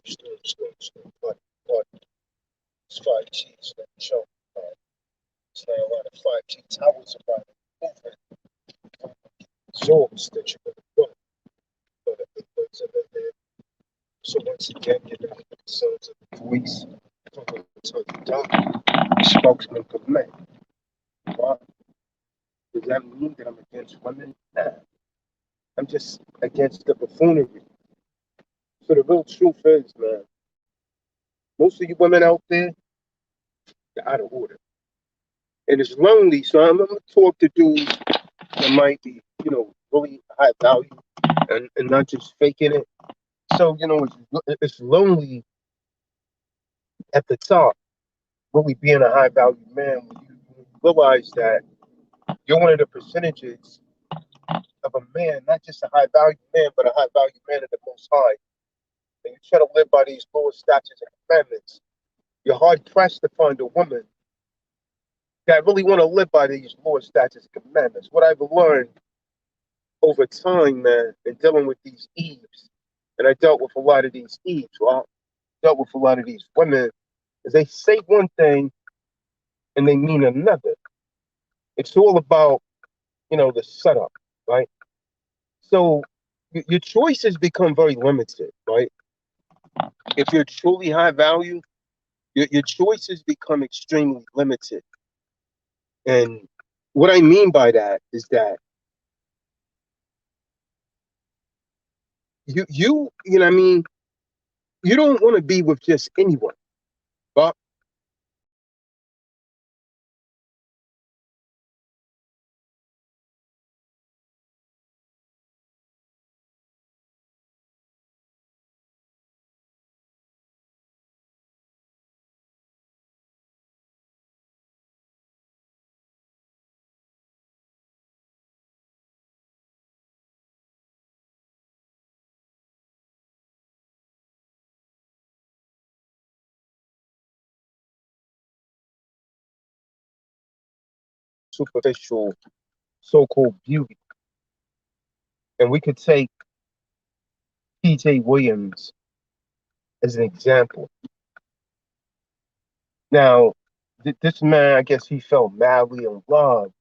But it's fried cheese and choke. It's not a lot of fried cheese. I was about to move it. Absorbs that you're going to put. But the big ones are in there. So once again, you're not the sons of the voice from the Tazadoctrine, spokesman for men. Why? Does that mean that I'm against women? Nah. I'm just against the buffoonery. So the real truth is, man, most of you women out there, you're out of order. And it's lonely, so I'm gonna talk to dudes that might be, really high value and not just faking it. So, it's lonely at the top, really being a high value man when you realize that you're one of the percentages of a man, not just a high value man, but a high value man of the most high. And you try to live by these laws, statutes, and commandments. You're hard pressed to find a woman that really want to live by these laws, statutes, and commandments. What I've learned over time, man, in dealing with these Eves, and I dealt with a lot of these Eves, well, dealt with a lot of these women, is they say one thing and they mean another. It's all about, the setup, right? So your choices become very limited, right? If you're truly high value, your choices become extremely limited. And what I mean by that is that you know what I mean, you don't want to be with just anyone. But superficial so-called beauty. And we could take PJ Williams as an example. Now, this man, I guess he fell madly in love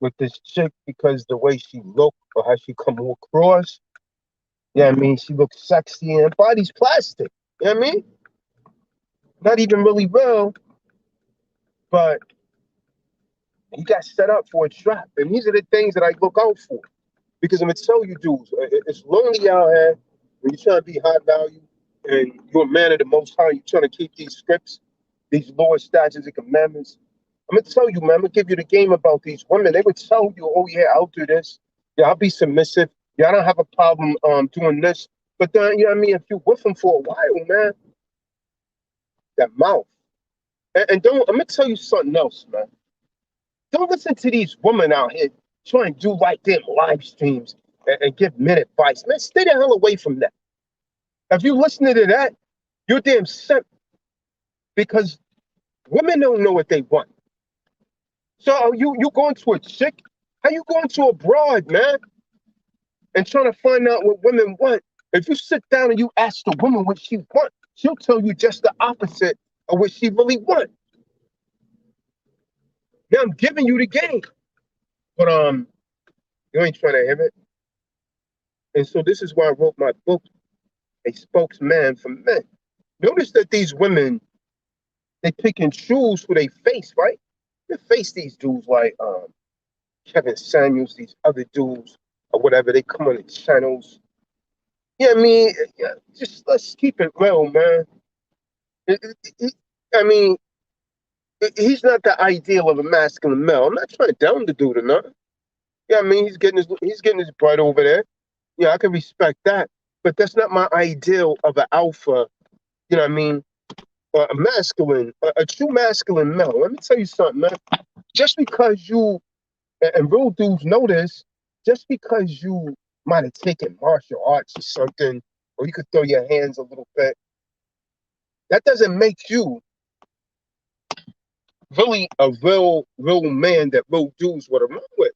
with this chick because the way she looked or how she come across. Yeah, I mean, she looks sexy and her body's plastic. You know what I mean? Not even really real, but he got set up for a trap. And these are the things that I look out for. Because I'm gonna tell you, dudes, it's lonely out here when you're trying to be high value and you're a man of the most high, you're trying to keep these scripts, these laws, statutes, and commandments. I'm gonna tell you, man, I'm gonna give you the game about these women. They would tell you, oh yeah, I'll do this. Yeah, I'll be submissive. Yeah, I don't have a problem doing this. But then, you know what I mean, if you're with them for a while, man, that mouth. And don't I'm gonna tell you something else, man. Don't listen to these women out here trying to do like them live streams and give men advice. Man, stay the hell away from that. If you listen to that, you're damn simp because women don't know what they want. So you going to a chick? How you going to a broad, man, and trying to find out what women want? If you sit down and you ask the woman what she wants, she'll tell you just the opposite of what she really wants. Now I'm giving you the game, but you ain't trying to hear it. And so this is why I wrote my book, A Spokesman for Men. Notice that these women, they pick and choose who they face, right? They face these dudes like Kevin Samuels, these other dudes, or whatever. They come on the channels. Yeah, I mean, yeah, just let's keep it real, man. It- it- it- I mean, he's not the ideal of a masculine male. I'm not trying to down the dude or nothing. Yeah, I mean, he's getting his butt over there. Yeah, I can respect that, but that's not my ideal of an alpha. You know what I mean? A masculine, a true masculine male. Let me tell you something, man. Just because you and real dudes know this, just because you might have taken martial arts or something, or you could throw your hands a little bit, that doesn't make you really a real man that real dudes would run with.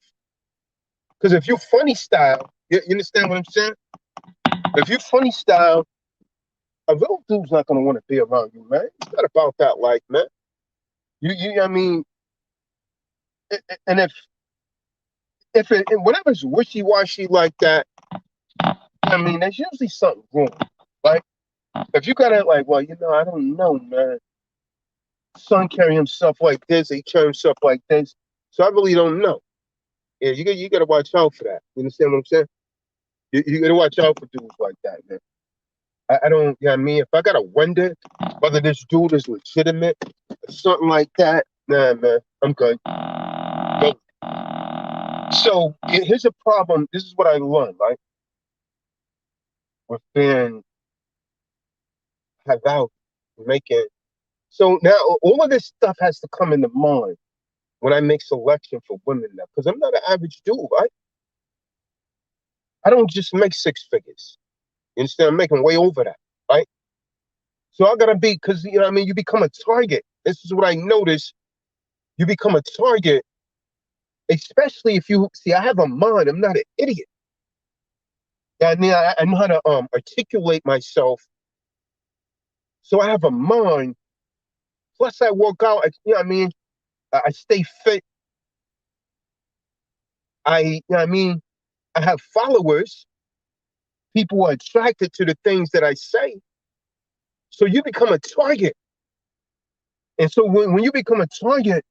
Because if you're funny style, you understand what I'm saying? If you're funny style a real dude's not gonna want to be around you, man. It's not about that life, man. I mean, and if it and whatever's wishy washy like that, I mean, there's usually something wrong. Like if you gotta like, well, I don't know, man. Son carry himself like this, he carry himself like this, so I really don't know. Yeah, you gotta watch out for that. You understand what I'm saying? You gotta watch out for dudes like that, man. I don't, I mean, if I gotta wonder whether this dude is legitimate or something like that, nah, man, I'm good. But, so here's a problem. This is what I learned, right? With being about making. So now all of this stuff has to come into mind when I make selection for women now, because I'm not an average dude, right? I don't just make six figures. You understand? I'm making way over that, right? So I gotta be, because what I mean, you become a target. This is what I noticed. You become a target, especially if you see. I have a mind. I'm not an idiot. I mean, I know how to articulate myself. So I have a mind. Plus, I work out. I mean, I stay fit. I mean, I have followers. People are attracted to the things that I say. So you become a target. And so when you become a target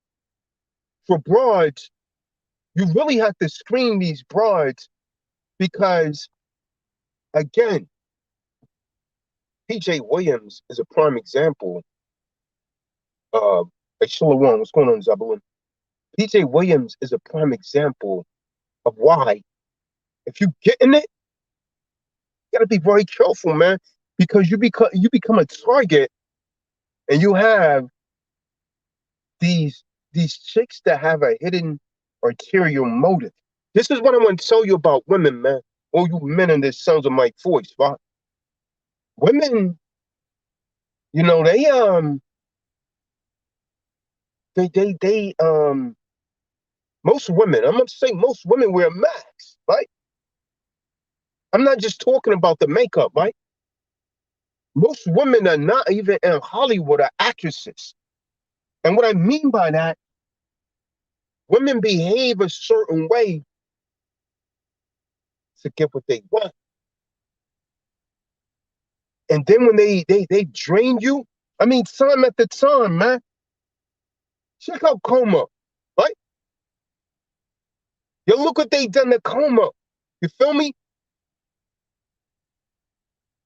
for broads, you really have to screen these broads because, again, PJ Williams is a prime example of, hey, Shalom, what's going on, Zabulon? PJ Williams is a prime example of why, if you get in it, you got to be very careful, man, because you become a target, and you have these chicks that have a hidden ulterior motive. This is what I want to tell you about women, man. All you men in this sounds of my voice, right? Women, you know, they most women, I'm gonna say most women wear masks, right? I'm not just talking about the makeup, right? Most women are not even in Hollywood are actresses. And what I mean by that, women behave a certain way to get what they want. And then when they drain you, I mean, time at the time, man. Check out Coma, right? Yo, look what they done to Coma. You feel me?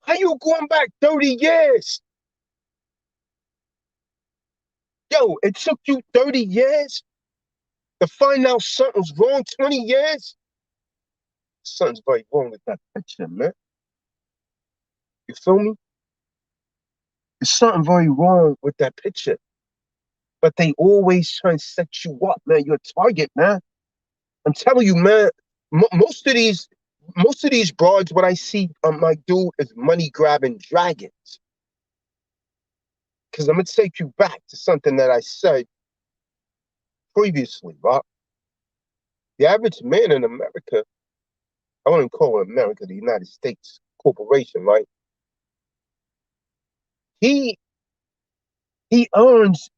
How you going back 30 years? Yo, it took you 30 years to find out something's wrong, 20 years? Something's very wrong with that picture, man. You feel me? There's something very wrong with that picture. But they always try and set you up, man. You're a target, man. I'm telling you, man. Most of these broads, what I see on my dude is money grabbing dragons. Because I'm gonna take you back to something that I said previously, right? The average man in America, I wouldn't call it America, the United States corporation, right? He he earns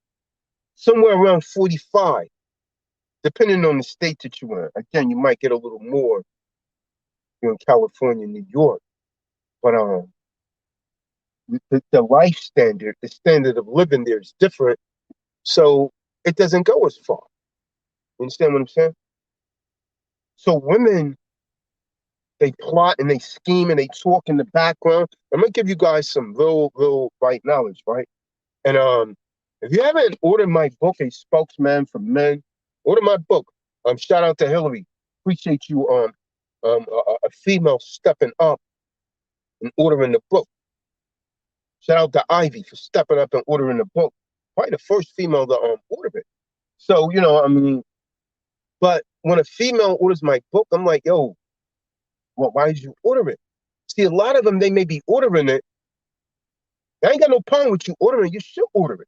somewhere around 45, depending on the state that you're in. Again, you might get a little more in California, New York, but the life standard, the standard of living there is different, so it doesn't go as far. You understand what I'm saying? So women, they plot and they scheme and they talk in the background. I'm gonna give you guys some real right knowledge, right? And if you haven't ordered my book, A Spokesman for Men, order my book. Shout out to Hillary. Appreciate you a female stepping up and ordering the book. Shout out to Ivy for stepping up and ordering the book. Probably the first female to order it. So, I mean, but when a female orders my book, I'm like, yo, well, why did you order it? See, a lot of them, they may be ordering it. I ain't got no problem with you ordering. You should order it.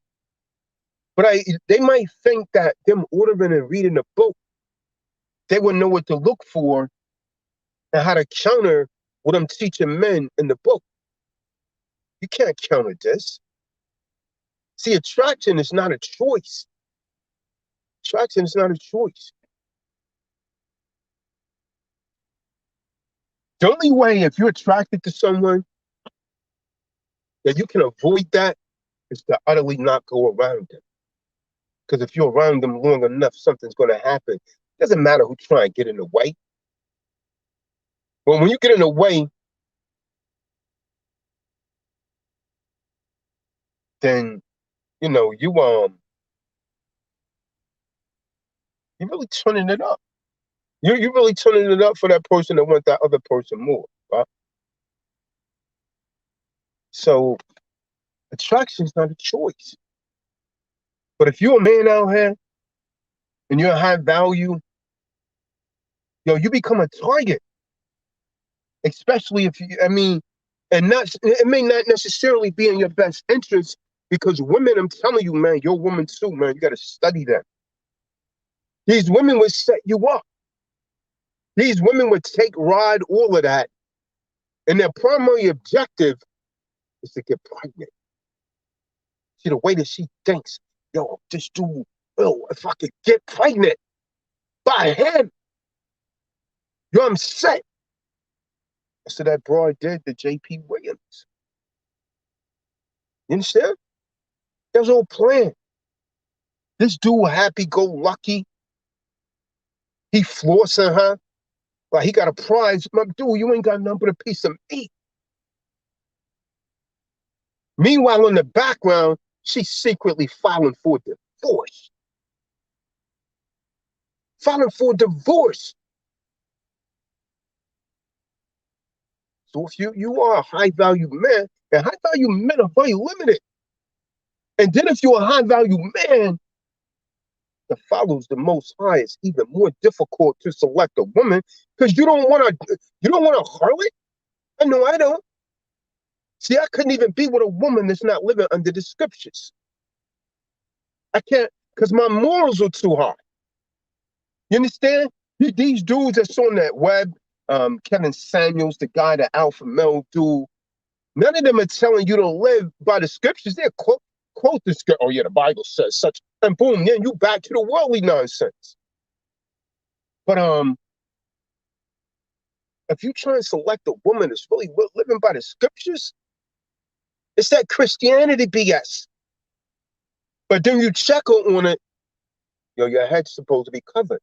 But they might think that them ordering and reading the book, they would know what to look for and how to counter what I'm teaching men in the book. You can't counter this. See, attraction is not a choice. Attraction is not a choice. The only way, if you're attracted to someone, that you can avoid that is to utterly not go around them. Because if you're around them long enough, something's going to happen. It doesn't matter who try and get in the way. But when you get in the way, then you're really turning it up. You're really turning it up for that person that wants that other person more, right? So attraction is not a choice. But if you're a man out here and you're high value, you become a target. Especially if and it may not necessarily be in your best interest, because women, I'm telling you, man, you're a woman too, man. You got to study them. These women would set you up. These women would ride all of that, and their primary objective is to get pregnant. See, the way that she thinks, this dude, if I could get pregnant by him, I'm set. So that broad did the J.P. Williams. You understand? That was all planned. This dude happy-go-lucky. He flossing her. Like he got a prize. My dude, you ain't got nothing but a piece of meat. Meanwhile, in the background, she's secretly filing for divorce. Filing for divorce. So if you are a high-value man, and high-value men are very limited. And then if you're a high-value man that follows the Most High, it's even more difficult to select a woman, because you don't want a harlot. I know I don't. See, I couldn't even be with a woman that's not living under the scriptures. I can't, because my morals are too high. You understand? These dudes that's on that web, Kevin Samuels, the guy, the alpha male dude, none of them are telling you to live by the scriptures. They're quote the scripture. Oh yeah, the Bible says such, and boom, then you back to the worldly nonsense. But if you try and select a woman that's really living by the scriptures, it's that Christianity BS. But then you check her on it, your head's supposed to be covered.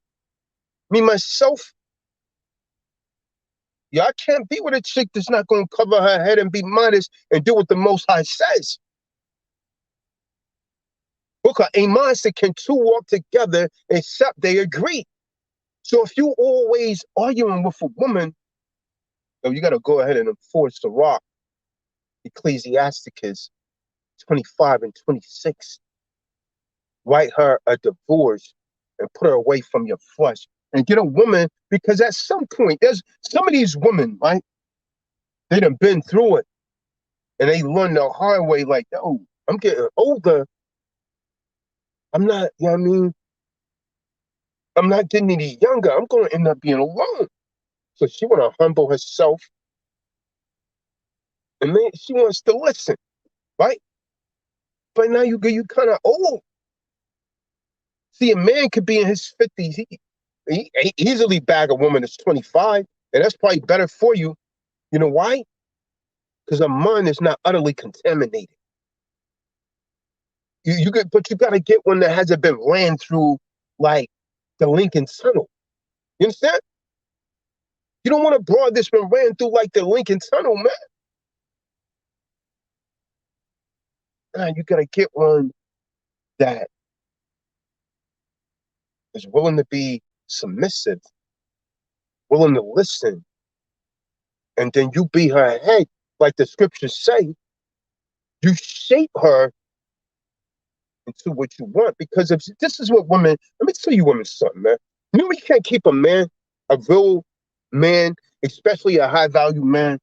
Me, myself, I can't be with a chick that's not going to cover her head and be modest and do what the Most High says. Because a monster can two walk together except they agree. So if you always arguing with a woman, you got to go ahead and enforce the rock. Ecclesiasticus 25 and 26. Write her a divorce and put her away from your flesh. And get a woman, because at some point, there's some of these women, right? They done been through it. And they learn the hard way, like, I'm getting older. I'm not, I'm not getting any younger. I'm going to end up being alone. So she want to humble herself. And then she wants to listen, right? But now you kind of old. See, a man could be in his 50s. He easily bag a woman that's 25. And that's probably better for you. You know why? Because her mind is not utterly contaminated. But you got to get one that hasn't been ran through like the Lincoln Tunnel. You understand? You don't want a broad that's been ran through like the Lincoln Tunnel, man. Nah, you got to get one that is willing to be submissive, willing to listen, and then you be her head, like the scriptures say. You shape her into what you want, because if this is what women, let me tell you women something, man. You know, we can't keep a real man, especially a high-value man,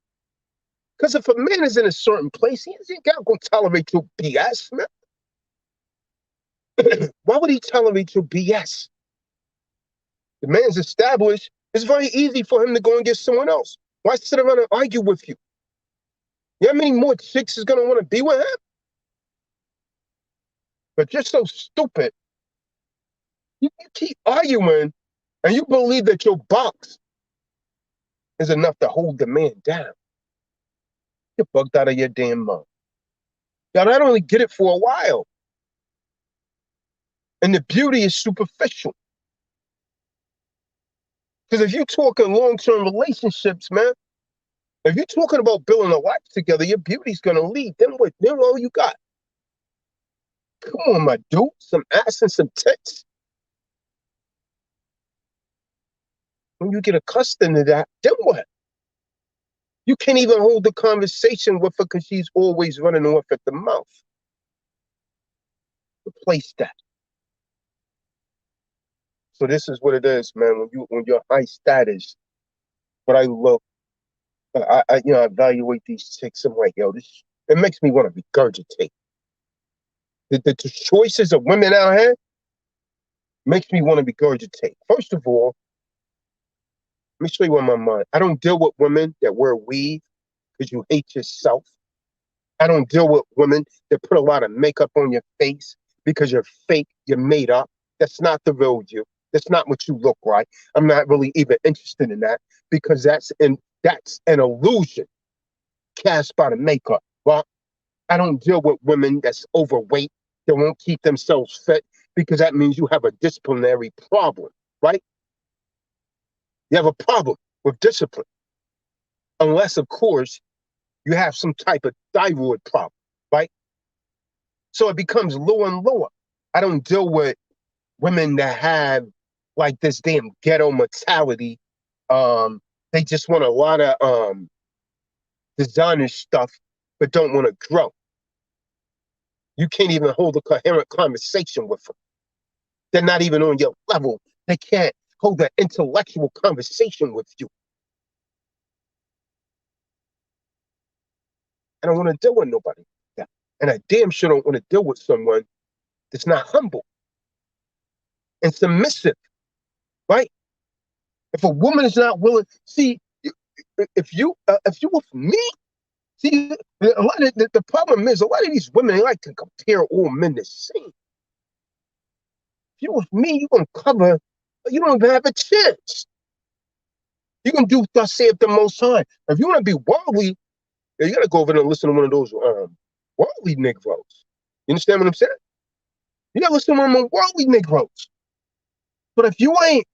because if a man is in a certain place, he ain't got to tolerate your BS, man. Why would he tolerate your BS? The man's established. It's very easy for him to go and get someone else. Why sit around and argue with you? You know how many more chicks is gonna want to be with him? But you're so stupid. You keep arguing, and you believe that your box is enough to hold the man down. You're bugged out of your damn mind. Y'all not only get it for a while, and the beauty is superficial. Because if you're talking long-term relationships, man, if you're talking about building a life together, your beauty's gonna lead. Then what? Then all you got? Come on, my dude, some ass and some tits. When you get accustomed to that, then what? You can't even hold the conversation with her because she's always running off at the mouth. Replace that. So this is what it is, man. When you're high status, but I look, I evaluate these chicks. I'm like, yo, this it makes me want to regurgitate. The choices of women out here makes me want to regurgitate. First of all, let me show you what my mind. I don't deal with women that wear weave because you hate yourself. I don't deal with women that put a lot of makeup on your face because you're fake, you're made up. That's not the real you. That's not what you look like. I'm not really even interested in that because that's an illusion cast by the makeup. Well, I don't deal with women that's overweight, that won't keep themselves fit because that means you have a disciplinary problem, right? You have a problem with discipline. Unless, of course, you have some type of thyroid problem, right? So it becomes lower and lower. I don't deal with women that have like this damn ghetto mentality. They just want a lot of designer stuff, but don't want to grow. You can't even hold a coherent conversation with them. They're not even on your level. They can't hold an intellectual conversation with you. I don't want to deal with nobody like that. And I damn sure don't want to deal with someone that's not humble and submissive, right? If a woman is not willing, see, if you with me, see, a lot of the problem is a lot of these women they like to compare all men the same. If you with me, you're gonna cover. You don't even have a chance. You're gonna do thus saith the Most High. If you want to be worldly, you gotta go over there and listen to one of those worldly Negroes. You understand what I'm saying? You gotta listen to one of them worldly Negroes. But if you ain't,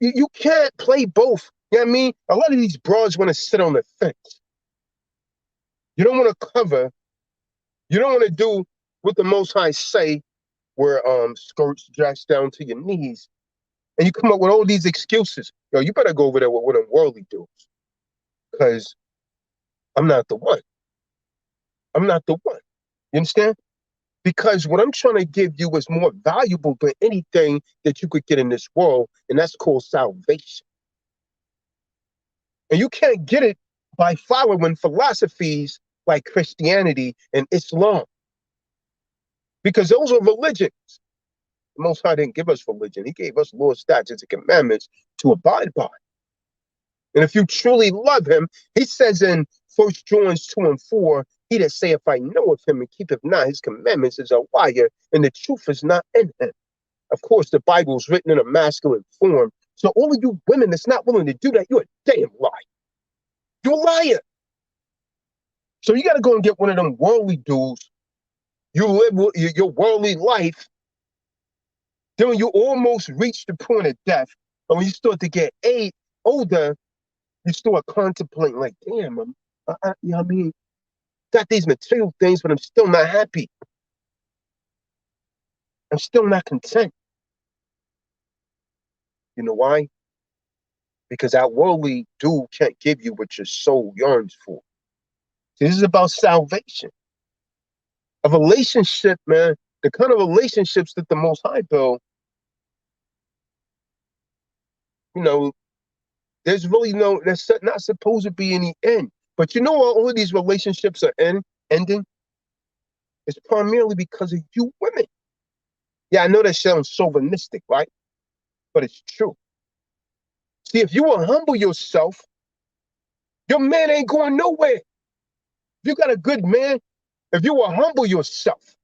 you can't play both. You know what I mean? A lot of these broads want to sit on the fence. You don't want to cover. You don't want to do what the Most High say, where skirts dress down to your knees, and you come up with all these excuses. Yo, you better go over there with what them worldly dudes, because I'm not the one. I'm not the one. You understand? Because what I'm trying to give you is more valuable than anything that you could get in this world, and that's called salvation. And you can't get it by following philosophies like Christianity and Islam, because those are religions. The Most High didn't give us religion. He gave us laws, statutes, and commandments to abide by. And if you truly love him, he says in 1 John 2:4, he that saith, I know of him and keepeth not his commandments is a liar, and the truth is not in him. Of course, the Bible is written in a masculine form. So all of you women that's not willing to do that, you're a damn liar. You're a liar. So you got to go and get one of them worldly dudes. You live your worldly life. Then when you almost reach the point of death, and when you start to get older, you start contemplating like, damn, you know what I mean? Got these material things, but I'm still not happy. I'm still not content. You know why? Because that worldly dude can't give you what your soul yearns for. See, this is about salvation. A relationship, man, the kind of relationships that the Most High built, you know, there's really there's not supposed to be any end. But you know what all of these relationships are ending? It's primarily because of you women. Yeah, I know that sounds chauvinistic, right? But it's true. See, if you will humble yourself, your man ain't going nowhere. If you got a good man, if you will humble yourself,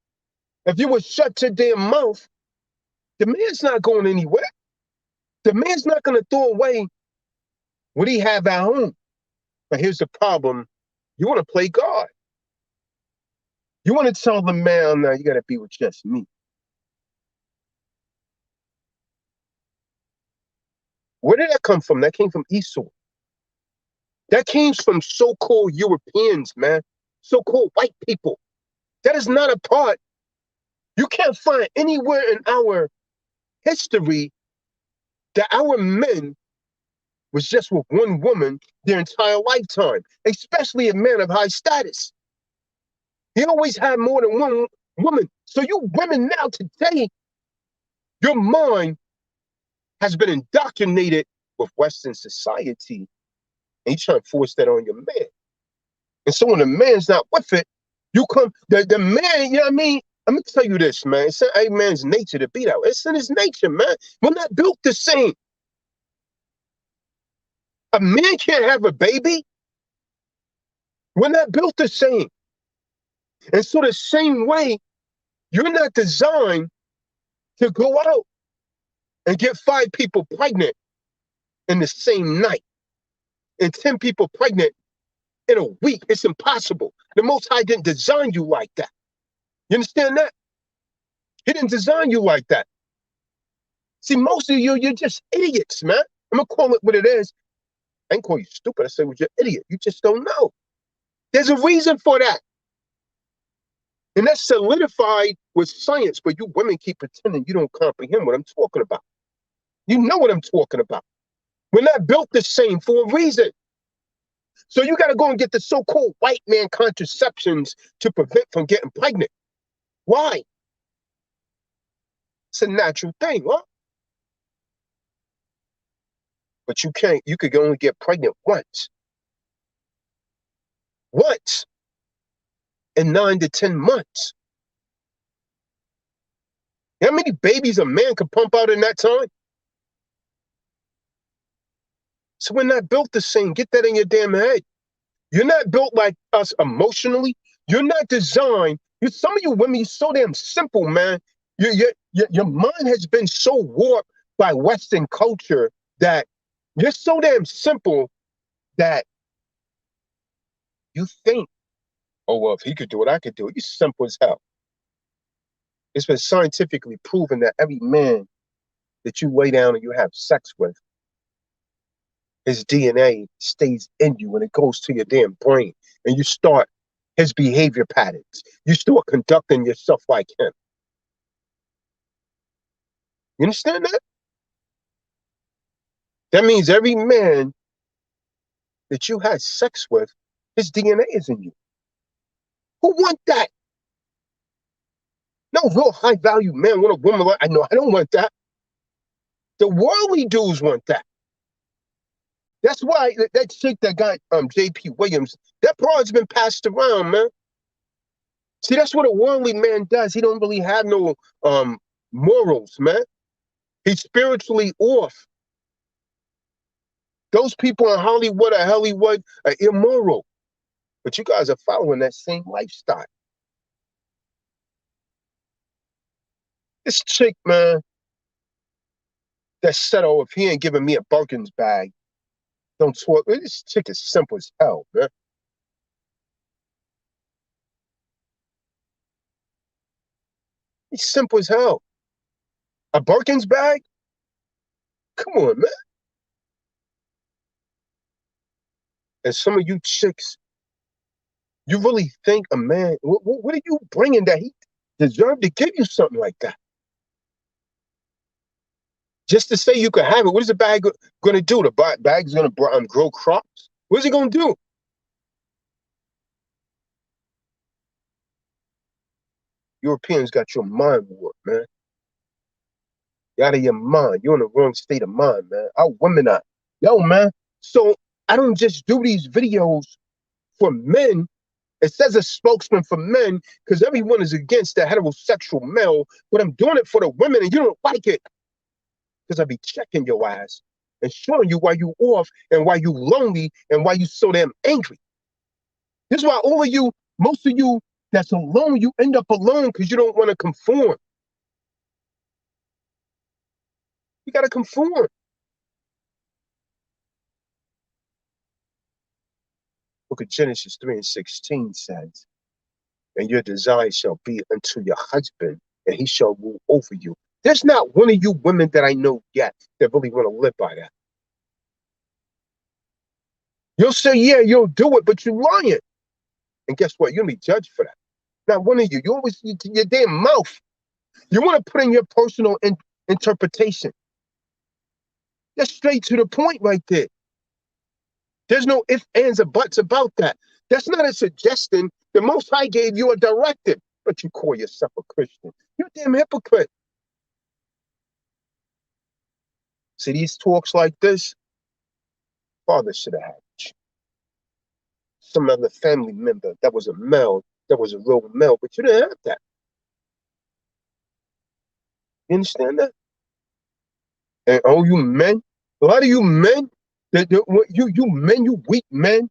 if you will shut your damn mouth, the man's not going anywhere. The man's not going to throw away what he have at home. But here's the problem. You want to play God. You want to tell the man, now you got to be with just me. Where did that come from? That came from Esau. That came from so-called Europeans, man. So-called white people. That is not a part. You can't find anywhere in our history that our men was just with one woman their entire lifetime, especially a man of high status. He always had more than one woman. So you women now today, your mind has been indoctrinated with Western society, and you trying to force that on your man. And so when the man's not with it, you come, the man, you know what I mean? I'm gonna tell you this, man. It's in a man's nature to be that way. It's in his nature, man. We're not built the same. A man can't have a baby. We're not built the same. And so the same way, you're not designed to go out and get 5 people pregnant in the same night and 10 people pregnant in a week. It's impossible. The Most High didn't design you like that. You understand that? He didn't design you like that. See, most of you, you're just idiots, man. I'm going to call it what it is. I ain't call you stupid. I said, well, you're an idiot. You just don't know. There's a reason for that. And that's solidified with science, but you women keep pretending you don't comprehend what I'm talking about. You know what I'm talking about. We're not built the same for a reason. So you got to go and get the so-called white man contraceptions to prevent from getting pregnant. Why? It's a natural thing, huh? But you can't, you could only get pregnant once. Once in 9 to 10 months. How many babies a man could pump out in that time? So we're not built the same. Get that in your damn head. You're not built like us emotionally. You're not designed. Some of you women, you're so damn simple, man. Your mind has been so warped by Western culture that you're so damn simple that you think, oh, well, if he could do it, I could do it. You're simple as hell. It's been scientifically proven that every man that you lay down and you have sex with, his DNA stays in you and it goes to your damn brain. And you start his behavior patterns. You start conducting yourself like him. You understand that? That means every man that you had sex with, his DNA is in you. Who want that? No real high value man want a woman like, I know, I don't want that. The worldly dudes want that. That's why that chick that got J.P. Williams, that broad's been passed around, man. See, that's what a worldly man does. He don't really have no morals, man. He's spiritually off. Those people in Hollywood are immoral. But you guys are following that same lifestyle. This chick, man, that said, oh, if he ain't giving me a Birkins bag, don't talk. This chick is simple as hell, man. He's simple as hell. A Birkins bag? Come on, man. And some of you chicks, you really think a man, what are you bringing that he deserved to give you something like that? Just to say you could have it, what is the bag going to do? The bag's going to grow crops? What is it going to do? Europeans got your mind warped, man. You're out of your mind. You're in the wrong state of mind, man. Our women are. Yo, man. So I don't just do these videos for men. It says a spokesman for men because everyone is against the heterosexual male, but I'm doing it for the women and you don't like it because I be checking your ass and showing you why you off and why you lonely and why you so damn angry. This is why all of you, most of you that's alone, you end up alone because you don't want to conform. You got to conform. Book of Genesis 3:16 says, and your desire shall be unto your husband, and he shall rule over you. There's not one of you women that I know yet that really want to live by that. You'll say, yeah, you'll do it, but you're lying. And guess what? You'll be judged for that. Not one of you. You always, your damn mouth. You want to put in your personal interpretation. That's straight to the point right there. There's no ifs, ands, or buts about that. That's not a suggestion. The Most High gave you a directive, but you call yourself a Christian. You're a damn hypocrite. See, these talks like this, father should have had you. Some other family member that was a male, that was a real male, but you didn't have that. You understand that? And oh, you men, a lot of you men, you men, you weak men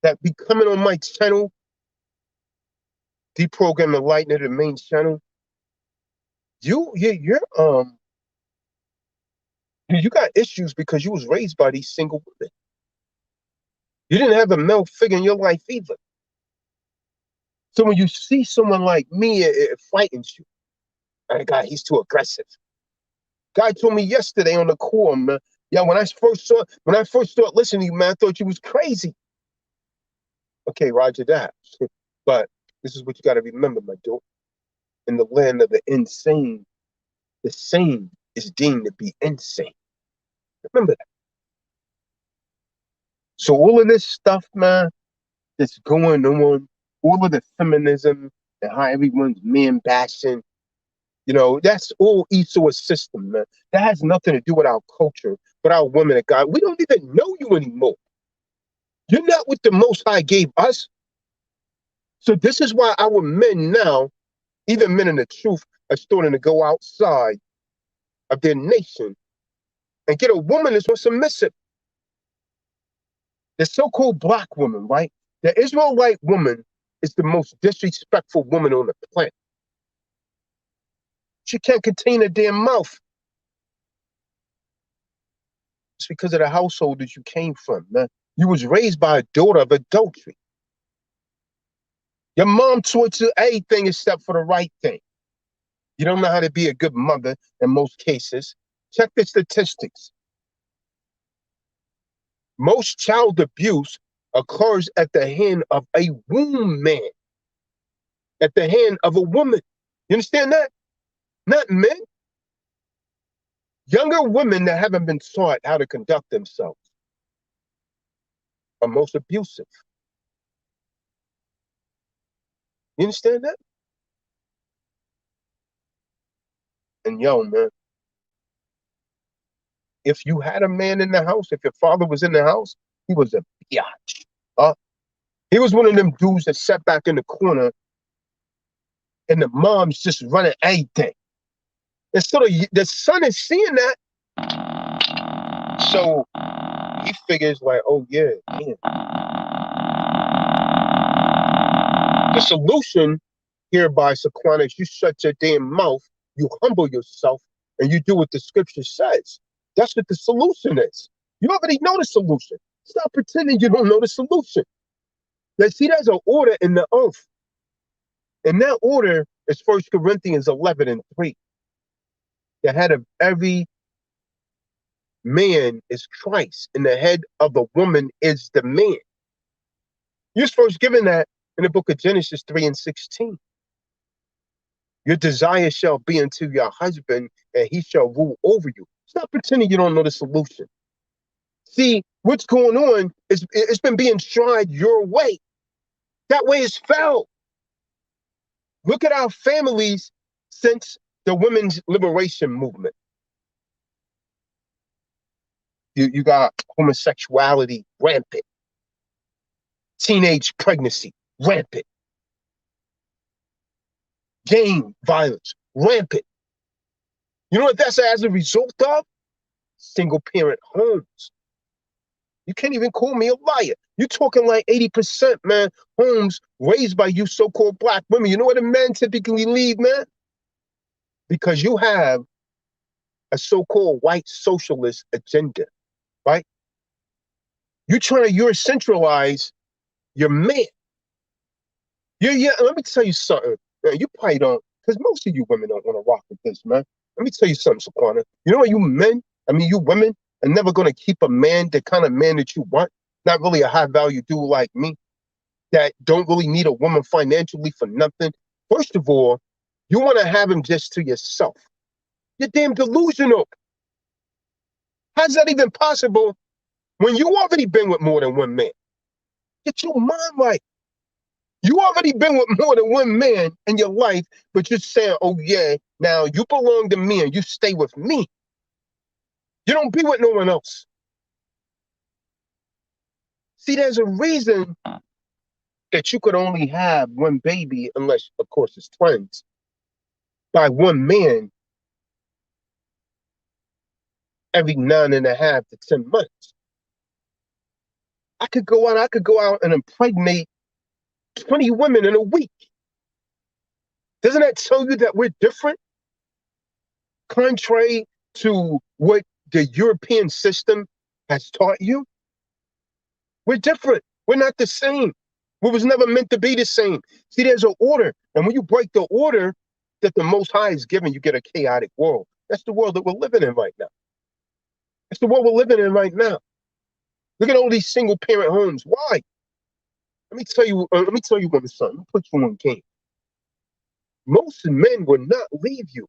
that be coming on my channel, deprogram the light into the main channel. You got issues because you was raised by these single women. You didn't have a male figure in your life either. So when you see someone like me, it frightens you. That guy, he's too aggressive. Guy told me yesterday on the call, man. Yeah, when I first started listening to you, man, I thought you was crazy. Okay, Roger that. But this is what you got to remember, my dude. In the land of the insane, the sane is deemed to be insane. Remember that. So all of this stuff, man, that's going on, all of the feminism and how everyone's man bashing, that's all Esau's system, man. That has nothing to do with our culture, but our women of God. We don't even know you anymore. You're not what the Most High gave us. So this is why our men now, even men in the truth, are starting to go outside of their nation and get a woman that's more submissive. The so-called black woman, right? The Israelite woman is the most disrespectful woman on the planet. She can't contain her damn mouth. It's because of the household that you came from, man. You was raised by a daughter of adultery. Your mom taught you everything except for the right thing. You don't know how to be a good mother in most cases. Check the statistics. Most child abuse occurs at the hand of a womb man, at the hand of a woman. You understand that? Not men. Younger women that haven't been taught how to conduct themselves are most abusive. You understand that? And yo, man, if you had a man in the house, if your father was in the house, he was a biatch. He was one of them dudes that sat back in the corner and the mom's just running everything. And so the son is seeing that. So he figures like, oh yeah, damn. The solution here by Saquon is you shut your damn mouth, you humble yourself, and you do what the scripture says. That's what the solution is. You already know the solution. Stop pretending you don't know the solution. See, there's an order in the earth. And that order is 1 Corinthians 11:3. The head of every man is Christ, and the head of the woman is the man. You're first given that in the book of Genesis 3:16. Your desire shall be unto your husband, and he shall rule over you. Stop pretending you don't know the solution. See, what's going on is it's been being tried your way. That way is failed. Look at our families since the women's liberation movement. You got homosexuality rampant, teenage pregnancy rampant, gang violence rampant. You know what that's as a result of? Single parent homes. You can't even call me a liar. You're talking like 80%, man, homes raised by you so-called black women. You know what the men typically leave, man? Because you have a so-called white socialist agenda, right? You're trying to Eurocentralize your man. Yeah, let me tell you something. Man, you probably don't, because most of you women don't want to rock with this, man. Let me tell you something, Saquana. You know what you men, you women are never going to keep a man, the kind of man that you want, not really a high value dude like me, that don't really need a woman financially for nothing. First of all, you want to have him just to yourself. You're damn delusional. How's that even possible when you already been with more than one man? Get your mind right. You already been with more than one man in your life, but you're saying, oh yeah, now you belong to me and you stay with me. You don't be with no one else. See, there's a reason that you could only have one baby, unless, of course, it's twins, by one man every 9.5 to 10 months. I could go out and impregnate 20 women in a week. Doesn't that tell you that we're different? Contrary to what the European system has taught you, we're different. We're not the same. We was never meant to be the same. See, there's an order. And when you break the order that the Most High is giving, you get a chaotic world. That's the world that we're living in right now. That's the world we're living in right now. Look at all these single parent homes. Why? Let me tell you one, son. Let me put you on game. Most men will not leave you.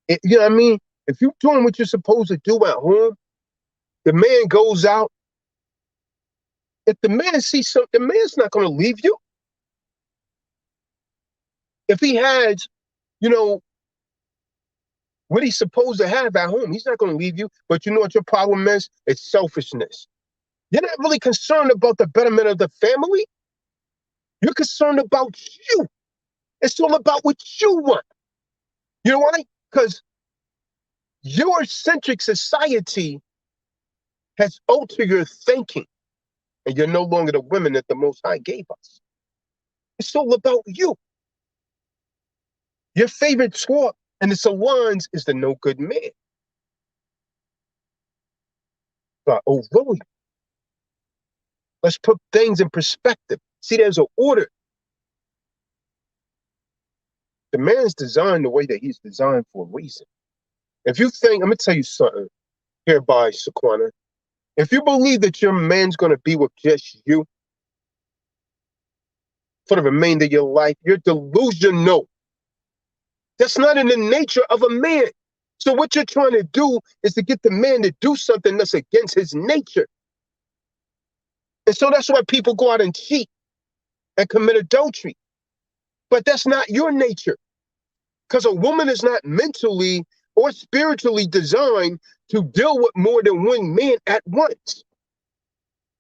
You know what I mean? If you're doing what you're supposed to do at home, the man goes out. If the man sees something, the man's not going to leave you. If he has, what he's supposed to have at home, he's not going to leave you. But you know what your problem is? It's selfishness. You're not really concerned about the betterment of the family. You're concerned about you. It's all about what you want. You know why? Because your centric society has altered your thinking, and you're no longer the women that the Most High gave us. It's all about you. Your favorite sport in the salons is the no good man. But overall, let's put things in perspective. See, there's an order. The man's designed the way that he's designed for a reason. If you think, I'm going to tell you something hereby, Saquana. If you believe that your man's going to be with just you for the remainder of your life, you're delusional. That's not in the nature of a man. So what you're trying to do is to get the man to do something that's against his nature. And so that's why people go out and cheat and commit adultery. But that's not your nature. Because a woman is not mentally or spiritually designed to deal with more than one man at once.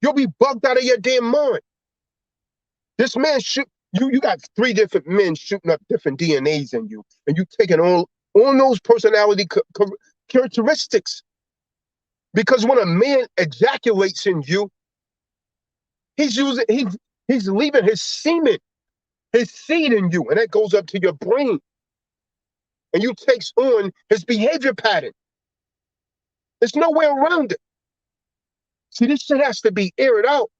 You'll be bugged out of your damn mind. This man you got 3 different men shooting up different DNAs in you, and you taking all those personality characteristics. Because when a man ejaculates in you, he's leaving his semen, his seed in you, and that goes up to your brain. And you takes on his behavior pattern. There's no way around it. See, this shit has to be aired out.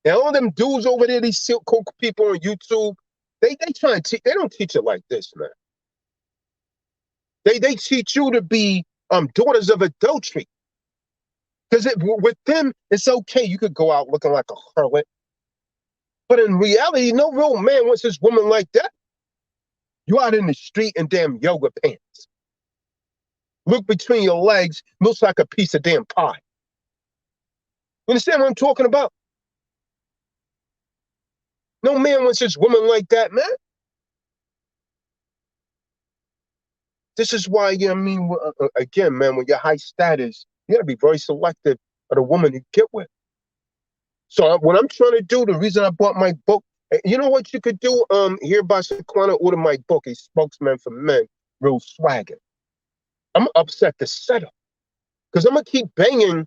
And all them dudes over there, these silk coke people on YouTube, they try and teach. They don't teach it like this, man. They teach you to be daughters of adultery. Because with them, it's okay. You could go out looking like a harlot. But in reality, no real man wants this woman like that. You out in the street in damn yoga pants. Look between your legs, looks like a piece of damn pie. You understand what I'm talking about? No man wants this woman like that, man. This is why, again, man, when you're high status, you gotta be very selective of the woman you get with. So what I'm trying to do, the reason I bought my book, you know what you could do? Here by Saquana, order my book, A Spokesman for Men, Real Swagger. I'm gonna upset the setup. Because I'm gonna keep banging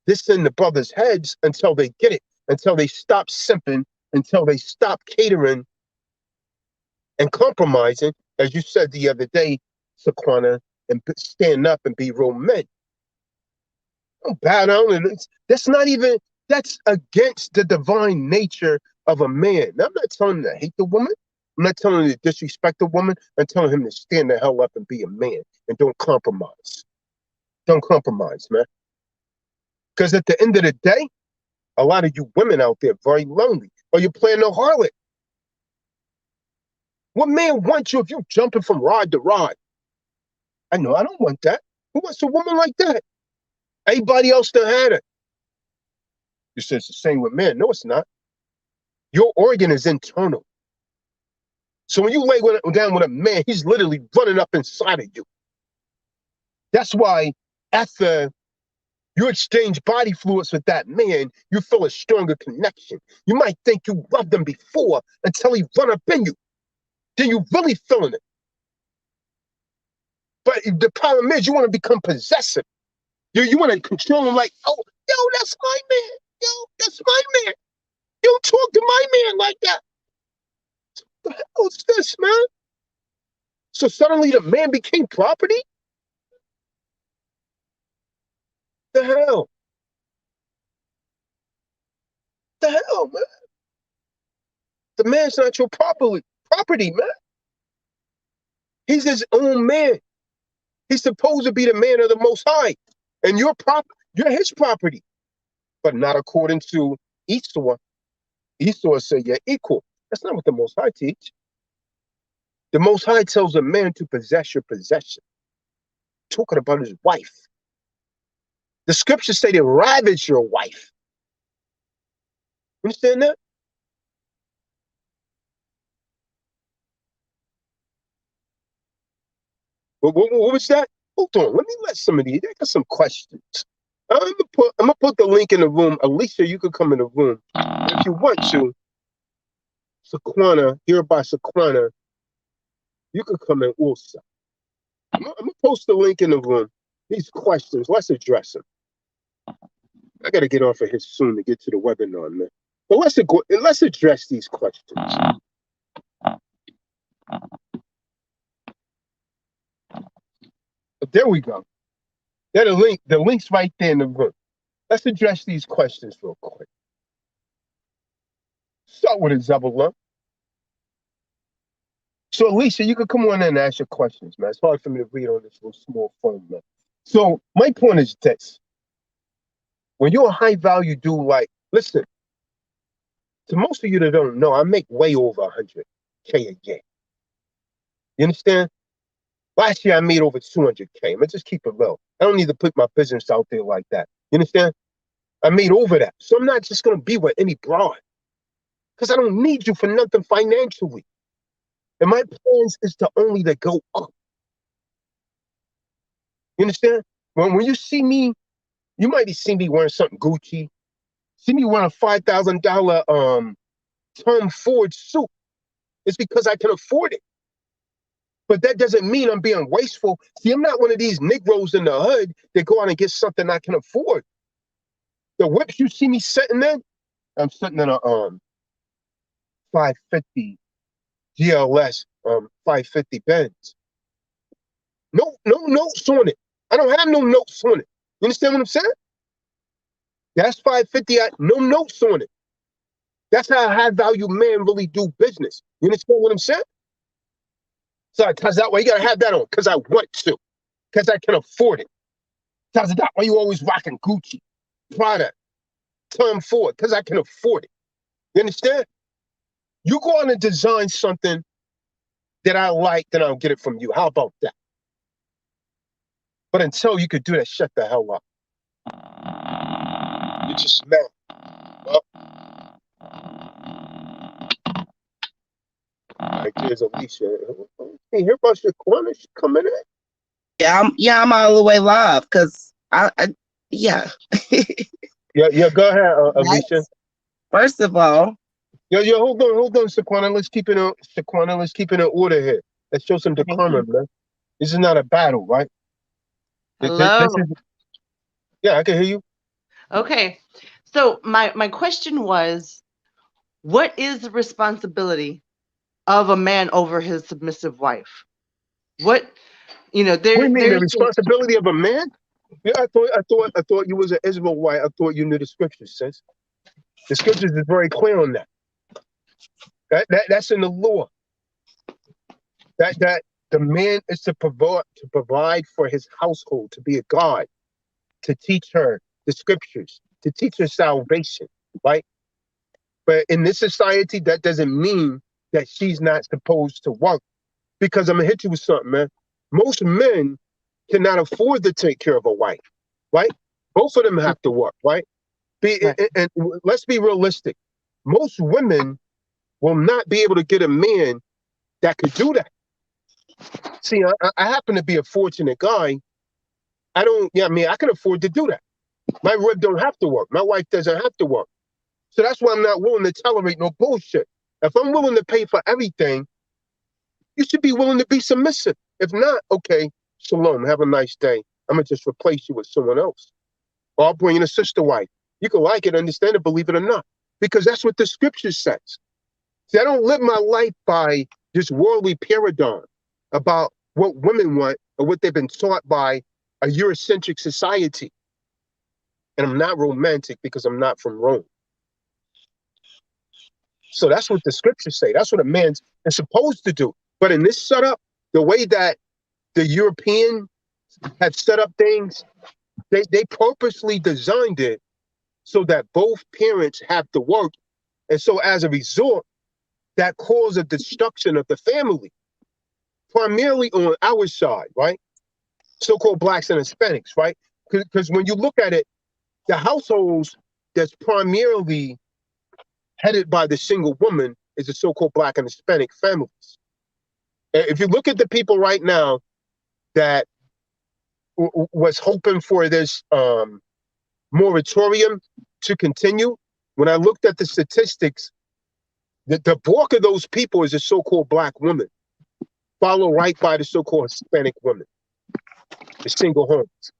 this in the brothers' heads until they get it, until they stop simping, until they stop catering and compromising, as you said the other day, Sequana, and stand up and be real men. Don't bow down. That's not even, that's against the divine nature of a man. Now, I'm not telling him to hate the woman. I'm not telling him to disrespect the woman. I'm telling him to stand the hell up and be a man and don't compromise. Don't compromise, man. Because at the end of the day, a lot of you women out there very lonely, or you're playing the harlot. What man wants you if you're jumping from rod to rod? I know I don't want that. Who wants a woman like that? Everybody else done had it. You said it's the same with men. No, it's not. Your organ is internal. So when you lay down with a man, he's literally running up inside of you. That's why after you exchange body fluids with that man, you feel a stronger connection. You might think you loved him before until he run up in you. Then you really feeling it. But the problem is you want to become possessive. You want to control him like, oh, yo, that's my man. Yo, that's my man. You don't talk to my man like that. What the hell is this, man? So suddenly the man became property? The hell? The hell, man? The man's not your property, man. He's his own man. He's supposed to be the man of the Most High. And you're his property. But not according to Esau. Esau said you're equal. That's not what the Most High teach. The Most High tells a man to possess your possession. Talking about his wife. The scriptures say to ravage your wife. Understand that? What was that? Hold on, let me let some of these. I got some questions. I'm gonna put the link in the room. Alicia, you could come in the room if you want to. Sequana, here by Sequana, you could come in also. I'm gonna post the link in the room. These questions, let's address them. I gotta get off of here soon to get to the webinar, man. But let's address these questions. But there we go. There's a link. The link's right there in the room. Let's address these questions real quick. Start with a Zebulon. So, Alicia, you could come on in and ask your questions, man. It's hard for me to read on this little small phone, man. So, my point is this. When you're a high-value dude, like, listen, to most of you that don't know, I make way over 100K a year. You understand? Last year, I made over 200K. I'm going to just keep it low. I don't need to put my business out there like that. You understand? I made over that. So I'm not just going to be with any broad. Because I don't need you for nothing financially. And my plans is to only to go up. You understand? When you see me, you might see me wearing something Gucci. See me wearing a $5,000 Tom Ford suit. It's because I can afford it. But that doesn't mean I'm being wasteful. See, I'm not one of these Negroes in the hood that go out and get something I can afford. The whips you see me sitting in, I'm sitting in a 550 GLS 550 Benz. No notes on it. I don't have no notes on it. You understand what I'm saying? That's 550. No notes on it. That's how a high-value man really do business. You understand what I'm saying? So, Tazadoctrine, why you gotta have that on? Because I want to. Because I can afford it. Tazadoctrine, why you always rocking Gucci, Prada, Tom Ford? Because I can afford it. You understand? You go on and design something that I like, then I'll get it from you. How about that? But until you could do that, shut the hell up. You just mad. Well, right there's Alicia. Hey, here about your corner. She coming in. Yeah, I'm all the way live because yeah. yeah. Go ahead, Alicia. First of all, yo, hold on, Sequana. Let's keep it in order here. Let's show some decorum, man. This is not a battle, right? Hello. Yeah, I can hear you. Okay. So my question was, what is the responsibility of a man over his submissive wife? What, What do you mean, the there's responsibility of a man? Yeah, I thought you was an Israelite. I thought you knew the scriptures, sis. The scriptures is very clear on that. That's in the law. That the man is to provide for his household, to be a guide, to teach her the scriptures, to teach her salvation, right? But in this society, that doesn't mean that she's not supposed to work. Because I'm gonna hit you with something, man. Most men cannot afford to take care of a wife, right? Both of them have to work, right? right. And let's be realistic. Most women will not be able to get a man that could do that. See, I happen to be a fortunate guy. I don't, yeah, I mean, I can afford to do that. My rib don't have to work. My wife doesn't have to work. So that's why I'm not willing to tolerate no bullshit. If I'm willing to pay for everything, you should be willing to be submissive. If not, okay, shalom, have a nice day. I'm gonna just replace you with someone else. Or I'll bring in a sister wife. You can like it, understand it, believe it or not. Because that's what the scripture says. See, I don't live my life by this worldly paradigm about what women want or what they've been taught by a Eurocentric society. And I'm not romantic because I'm not from Rome. So that's what the scriptures say. That's what a man is supposed to do. But in this setup, the way that the European have set up things, they purposely designed it so that both parents have to work. And so as a result, that causes a destruction of the family, primarily on our side, right? So-called blacks and Hispanics, right? Because when you look at it, the households that's primarily headed by the single woman is the so-called black and Hispanic families. If you look at the people right now that was hoping for this moratorium to continue, when I looked at the statistics, the bulk of those people is the so-called black woman, followed right by the so-called Hispanic woman, the single homes.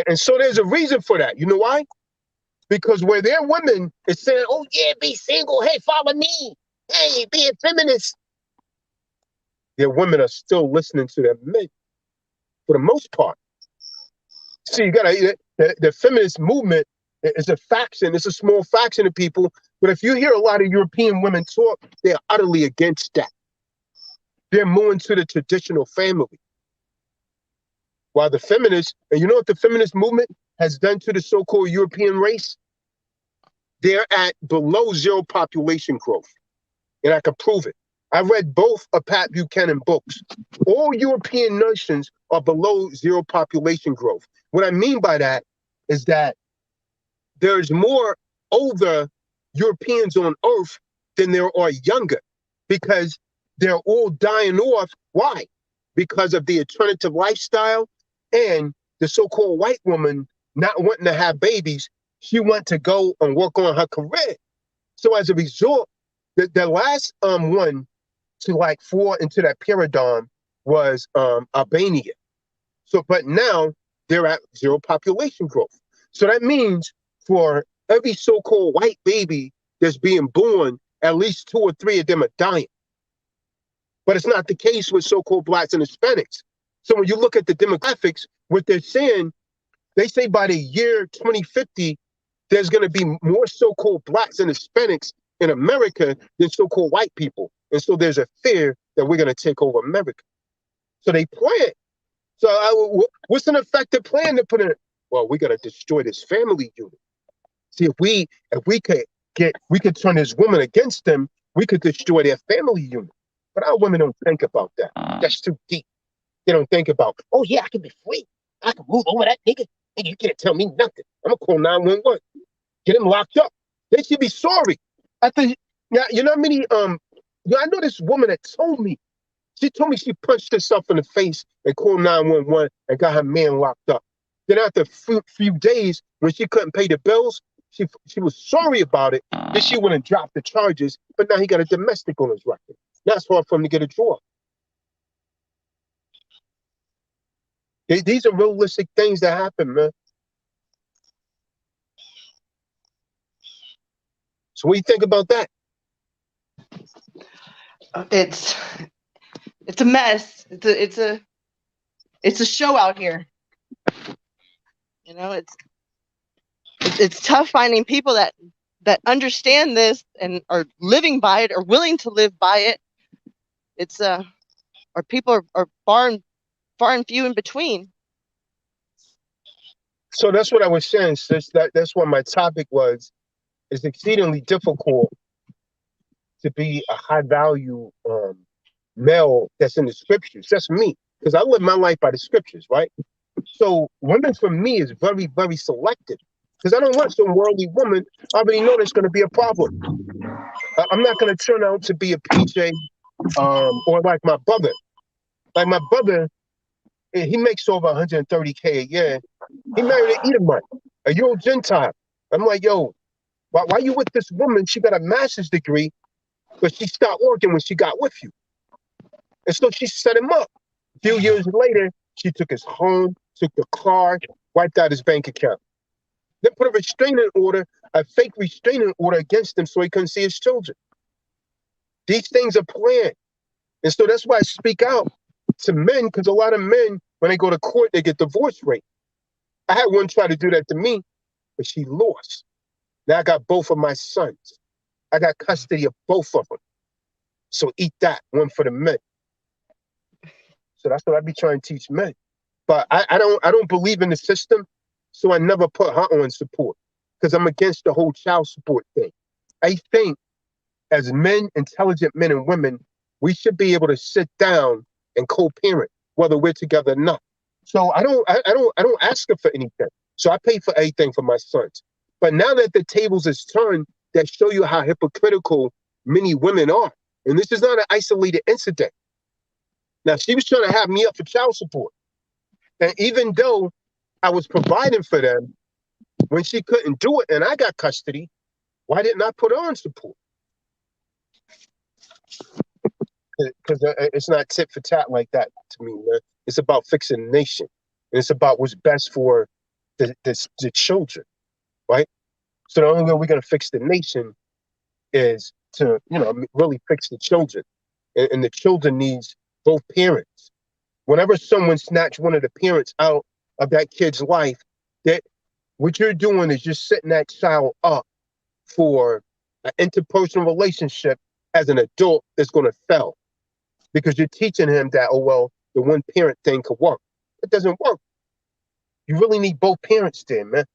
And so there's a reason for that. You know why? Because where their women is saying, oh yeah, be single, hey, follow me, hey, be a feminist, their women are still listening to their men for the most part. See, you gotta, the feminist movement is a faction, it's a small faction of people, but if you hear a lot of European women talk, they're utterly against that. They're more into the traditional family. While the feminists, and you know what the feminist movement has done to the so-called European race? They're at below zero population growth. And I can prove it. I read both of Pat Buchanan books. All European nations are below zero population growth. What I mean by that is that there's more older Europeans on Earth than there are younger, because they're all dying off. Why? Because of the alternative lifestyle and the so-called white woman not wanting to have babies. She wants to go and work on her career. So as a result, the last one to like fall into that paradigm was Albania. So, but now they're at zero population growth. So that means for every so-called white baby that's being born, at least 2 or 3 of them are dying. But it's not the case with so-called blacks and Hispanics. So when you look at the demographics, what they're saying, they say by the year 2050, there's going to be more so-called blacks and Hispanics in America than so-called white people. And so there's a fear that we're going to take over America. So they plan. So what's an effective plan to put in? Well, we got to destroy this family unit. See, if we could turn this woman against them, we could destroy their family unit. But our women don't think about that. That's too deep. They don't think about, oh yeah, I can be free. I can move over that nigga. And you can't tell me nothing. I'm gonna call 911. Get him locked up. They should be sorry. I think, yeah, you know how many I know this woman that told me. She told me she punched herself in the face and called 911 and got her man locked up. Then after a few days, when she couldn't pay the bills, she was sorry about it. Then she went and dropped the charges, but now he got a domestic on his record. Now it's hard for him to get a job. These are realistic things that happen, man. So what do you think about that? It's a mess. It's a show out here. You know, it's tough finding people that understand this and are living by it or willing to live by it. It's or people are far and few in between. So that's what I was saying, sis. That's what my topic was. It's exceedingly difficult to be a high value male that's in the scriptures. That's me, because I live my life by the scriptures, right? So women for me is very, very selective, because I don't want some worldly woman. I already know there's going to be a problem. I'm not going to turn out to be a PJ or like my brother. Like my brother, he makes over 130K a year. He married an Edomite, a Euro Gentile. I'm like, yo, why you with this woman? She got a master's degree, but she stopped working when she got with you. And so she set him up. A few years later, she took his home, took the car, wiped out his bank account. Then put a restraining order, a fake restraining order against him so he couldn't see his children. These things are planned. And so that's why I speak out to men, because a lot of men, when they go to court, they get divorce rate. I had one try to do that to me, but she lost. Now I got both of my sons. I got custody of both of them. So eat that, one for the men. So that's what I be trying to teach men. But I don't believe in the system, so I never put her on support, because I'm against the whole child support thing. I think as men, intelligent men and women, we should be able to sit down and co-parent, whether we're together or not. So I don't ask her for anything. So I pay for everything for my sons. But now that the tables is turned, that show you how hypocritical many women are. And this is not an isolated incident. Now, she was trying to have me up for child support. And even though I was providing for them, when she couldn't do it and I got custody, why didn't I put her on support? Because it's not tit for tat like that to me, man. It's about fixing the nation. And it's about what's best for the children, right? So the only way we're going to fix the nation is to, really fix the children. And the children needs both parents. Whenever someone snatch one of the parents out of that kid's life, that what you're doing is just setting that child up for an interpersonal relationship as an adult that's going to fail, because you're teaching him that, oh, well, the one parent thing could work. It doesn't work. You really need both parents there, man.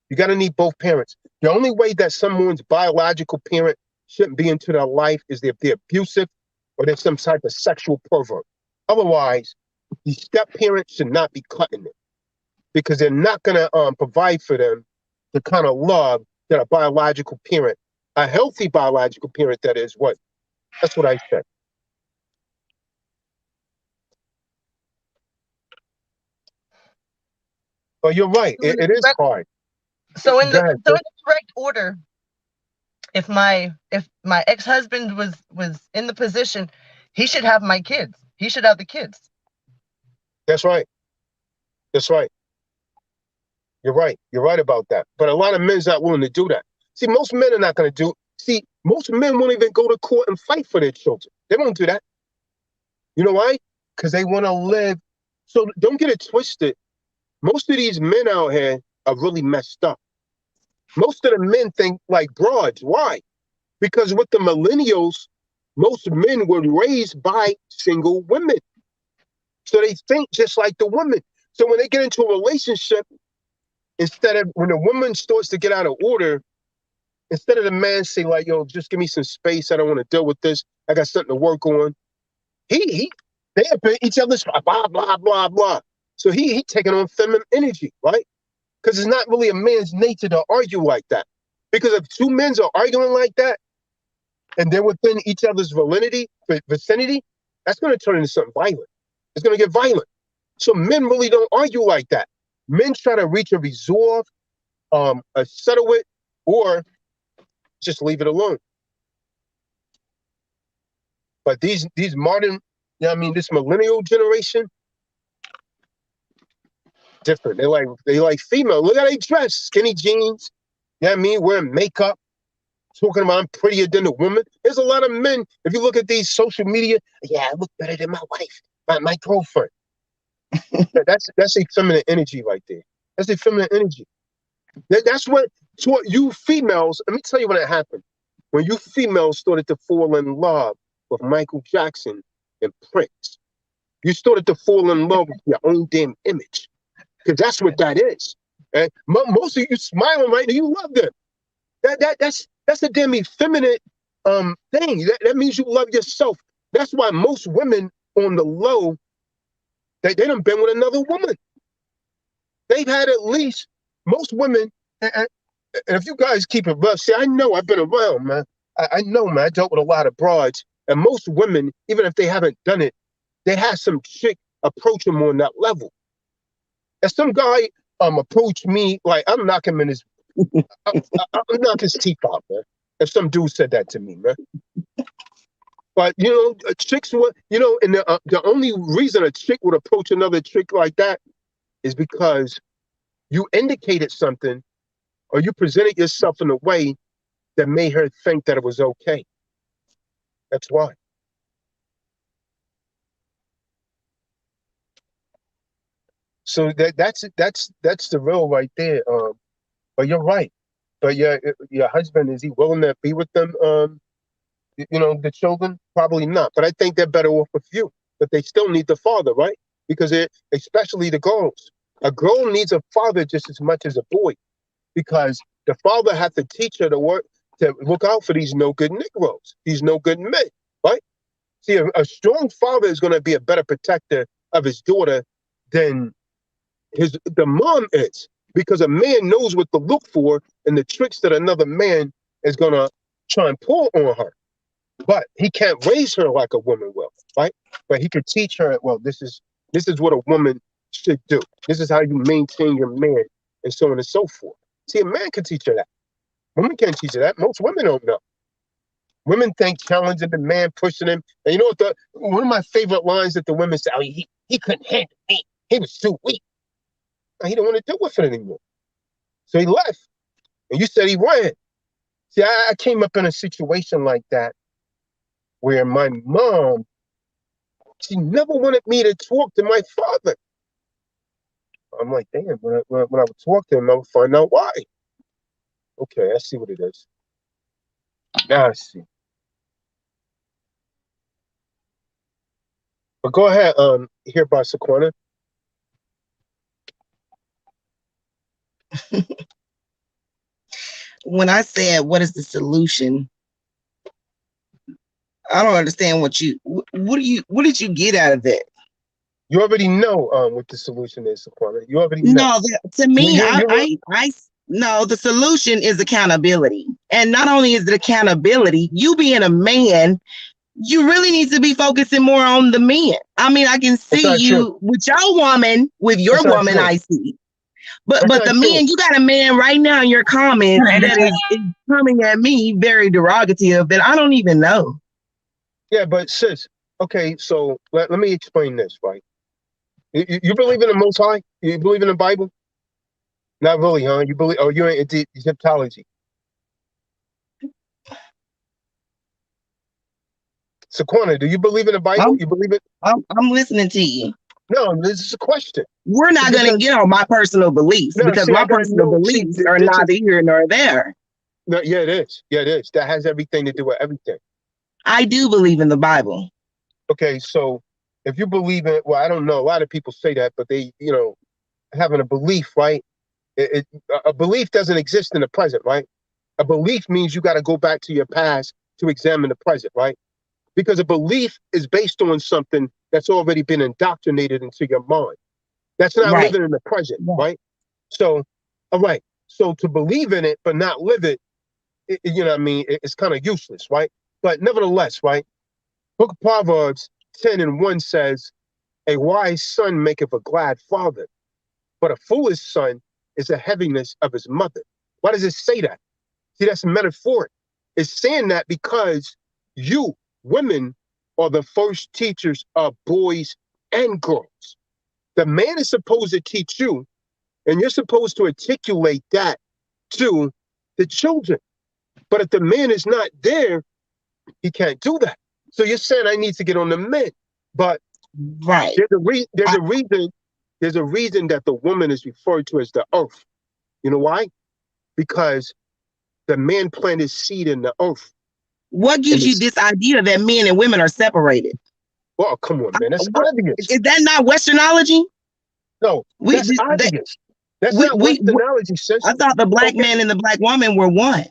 You got to need both parents. The only way that someone's biological parent shouldn't be into their life is if they're abusive or they're some type of sexual pervert. Otherwise, the step parents should not be cutting it, because they're not going to provide for them the kind of love that a biological parent, a healthy biological parent, that is, what? That's what I said. Oh, you're right. It is hard. So in Go the ahead, correct order, if my ex-husband was in the position, he should have my kids. He should have the kids. That's right. That's right. You're right. You're right about that. But a lot of men's not willing to do that. See, most men are not going to do. See, most men won't even go to court and fight for their children. They won't do that. You know why? Because they want to live. So don't get it twisted. Most of these men out here are really messed up. Most of the men think like broads. Why? Because with the millennials, most men were raised by single women. So they think just like the women. So when they get into a relationship, instead of, when a woman starts to get out of order, instead of the man say like, yo, just give me some space, I don't want to deal with this, I got something to work on. They have been each other's blah, blah, blah, blah. So he taking on feminine energy, right? Because it's not really a man's nature to argue like that. Because if two men are arguing like that, and they're within each other's vicinity, that's going to turn into something violent. It's going to get violent. So men really don't argue like that. Men try to reach a resolve, settle it, or just leave it alone. But these modern, this millennial generation, different. They like female. Look how they dress, skinny jeans. You know what I mean? Wearing makeup, talking about I'm prettier than a woman. There's a lot of men. If you look at these social media, yeah, I look better than my wife, my girlfriend. That's a feminine energy right there. That's a feminine energy. That's what you females. Let me tell you when it happened. When you females started to fall in love with Michael Jackson and Prince, you started to fall in love with your own damn image, because that's what that is. And most of you smiling right now, you love them. That's a damn effeminate thing. That means you love yourself. That's why most women on the low, they done been with another woman. They've had at least most women. And if you guys keep it rough, see, I know I've been around, man. I know, man. I dealt with a lot of broads, and most women, even if they haven't done it, they have some chick approach them on that level. If some guy approached me, like I'm knocking him in his, I'm knock his teeth out, man. If some dude said that to me, man. But you know, chicks would, you know, and the only reason a chick would approach another chick like that is because you indicated something, or you presented yourself in a way that made her think that it was okay. That's why. So that's the real right there. But you're right. But your husband, is he willing to be with them? You know, the children, probably not. But I think they're better off with you. But they still need the father, right? Because especially the girls. A girl needs a father just as much as a boy, because the father has to teach her to look out for these no good Negroes, these no good men, right? See, a strong father is going to be a better protector of his daughter than the mom is, because a man knows what to look for and the tricks that another man is going to try and pull on her. But he can't raise her like a woman will, right? But he could teach her, well, this is what a woman should do. This is how you maintain your man, and so on and so forth. See, a man can teach her that. Women can't teach her that. Most women don't know. Women think challenging the man, pushing him. And you know what? One of my favorite lines that the women say, oh, he couldn't handle me. He was too weak. He didn't want to deal with it anymore. So he left. And you said he ran. See, I came up in a situation like that where my mom, she never wanted me to talk to my father. I'm like, damn, when I would talk to him, I would find out why. Okay, I see what it is. Now I see. But go ahead, here by Sequana. When I said, what is the solution? I don't understand what did you get out of that? You already know what the solution is, Sequana. You already know. No, to me, no, the solution is accountability. And not only is it accountability, you being a man, you really need to be focusing more on the men. I mean, I can see you with your woman, I see. But the men, you got a man right now in your comments that is coming at me very derogative that I don't even know. Yeah, but sis, okay, so let me explain this, right? You believe in the Most High? You believe in the Bible? Not really, huh? You believe? Oh, you're in Egyptology. Sequana, do you believe in the Bible? You believe it? I'm listening to you. No, this is a question. We're not going to get on my personal beliefs, because my personal beliefs are neither here nor there. No, yeah, it is. Yeah, it is. That has everything to do with everything. I do believe in the Bible. Okay, so if you believe in, well, I don't know. A lot of people say that, but they, you know, having a belief, right? A belief doesn't exist in the present, right? A belief means you got to go back to your past to examine the present, right? Because a belief is based on something that's already been indoctrinated into your mind. That's not living in the present, right? So, all right. So to believe in it but not live it, you know what I mean, it's kind of useless, right? But nevertheless, right? Book of Proverbs 10:1 says, a wise son maketh a glad father, but a foolish son is a heaviness of his mother. Why does it say that? See, that's metaphoric. It's saying that because you, women, are the first teachers of boys and girls. The man is supposed to teach you, And you're supposed to articulate that to the children. But if the man is not there, he can't do that. So you're saying I need to get on the men. But Right. there's a reason that the woman is referred to as the earth. You know why? Because the man planted seed in the earth. What gives you this idea that men and women are separated? Well, come on, man. That's obvious. Is that not Westernology? No, that's obvious. That's not Westernology, sis. I thought the black man and the black woman were one.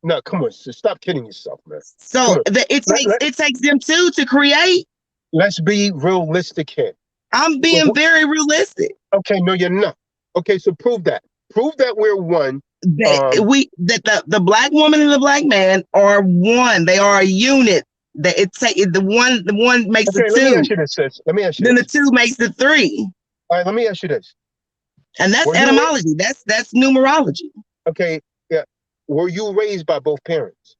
No, come on, sis. Stop kidding yourself, man. So it takes them two to create. Let's be realistic here. I'm being very realistic. Okay, no, you're not. Okay, so prove that. Prove that we're one. The black woman and the black man are one. They are a unit. That the one makes the two. Let me ask you this, sis. Let me ask you. Then the two makes the three. All right, let me ask you this. And that's etymology. That's numerology. Okay, yeah. Were you raised by both parents?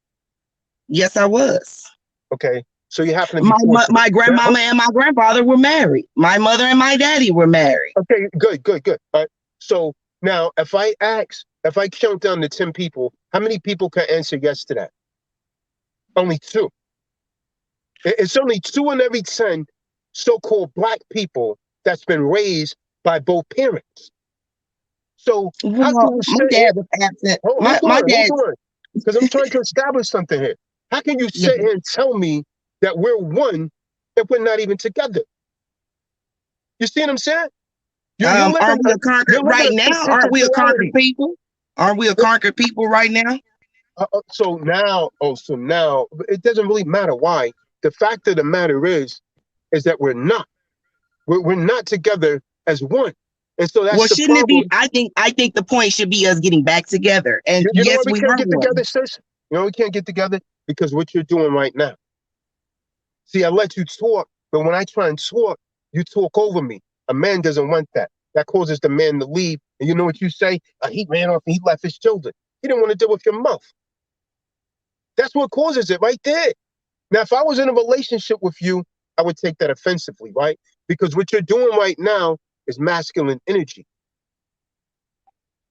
Yes, I was. Okay, so you happen to be my grandmama and my grandfather were married. My mother and my daddy were married. Okay, good. All right. So now, if I count down to 10 people, how many people can answer yes to that? Only 2. It's only 2 in every 10 so-called black people that's been raised by both parents. So how can you say my dad was absent? My dad, because I'm trying to establish something here. How can you sit here and tell me that we're one if we're not even together? You see what I'm saying? Aren't we a conquered right now? Aren't we a conquered people? Aren't we a conquered people right now? So now it doesn't really matter why. The fact of the matter is that we're not. We're not together as one. And so that's the shouldn't problem. it be? I think the point should be us getting back together. And you yes, know why we can't get one. together, sis? You know we can't get together because what you're doing right now. See, I let you talk, but when I try and talk, you talk over me. A man doesn't want that. That causes the man to leave. And you know what you say? He ran off and he left his children. He didn't want to deal with your mouth. That's what causes it right there. Now, if I was in a relationship with you, I would take that offensively, right? Because what you're doing right now is masculine energy.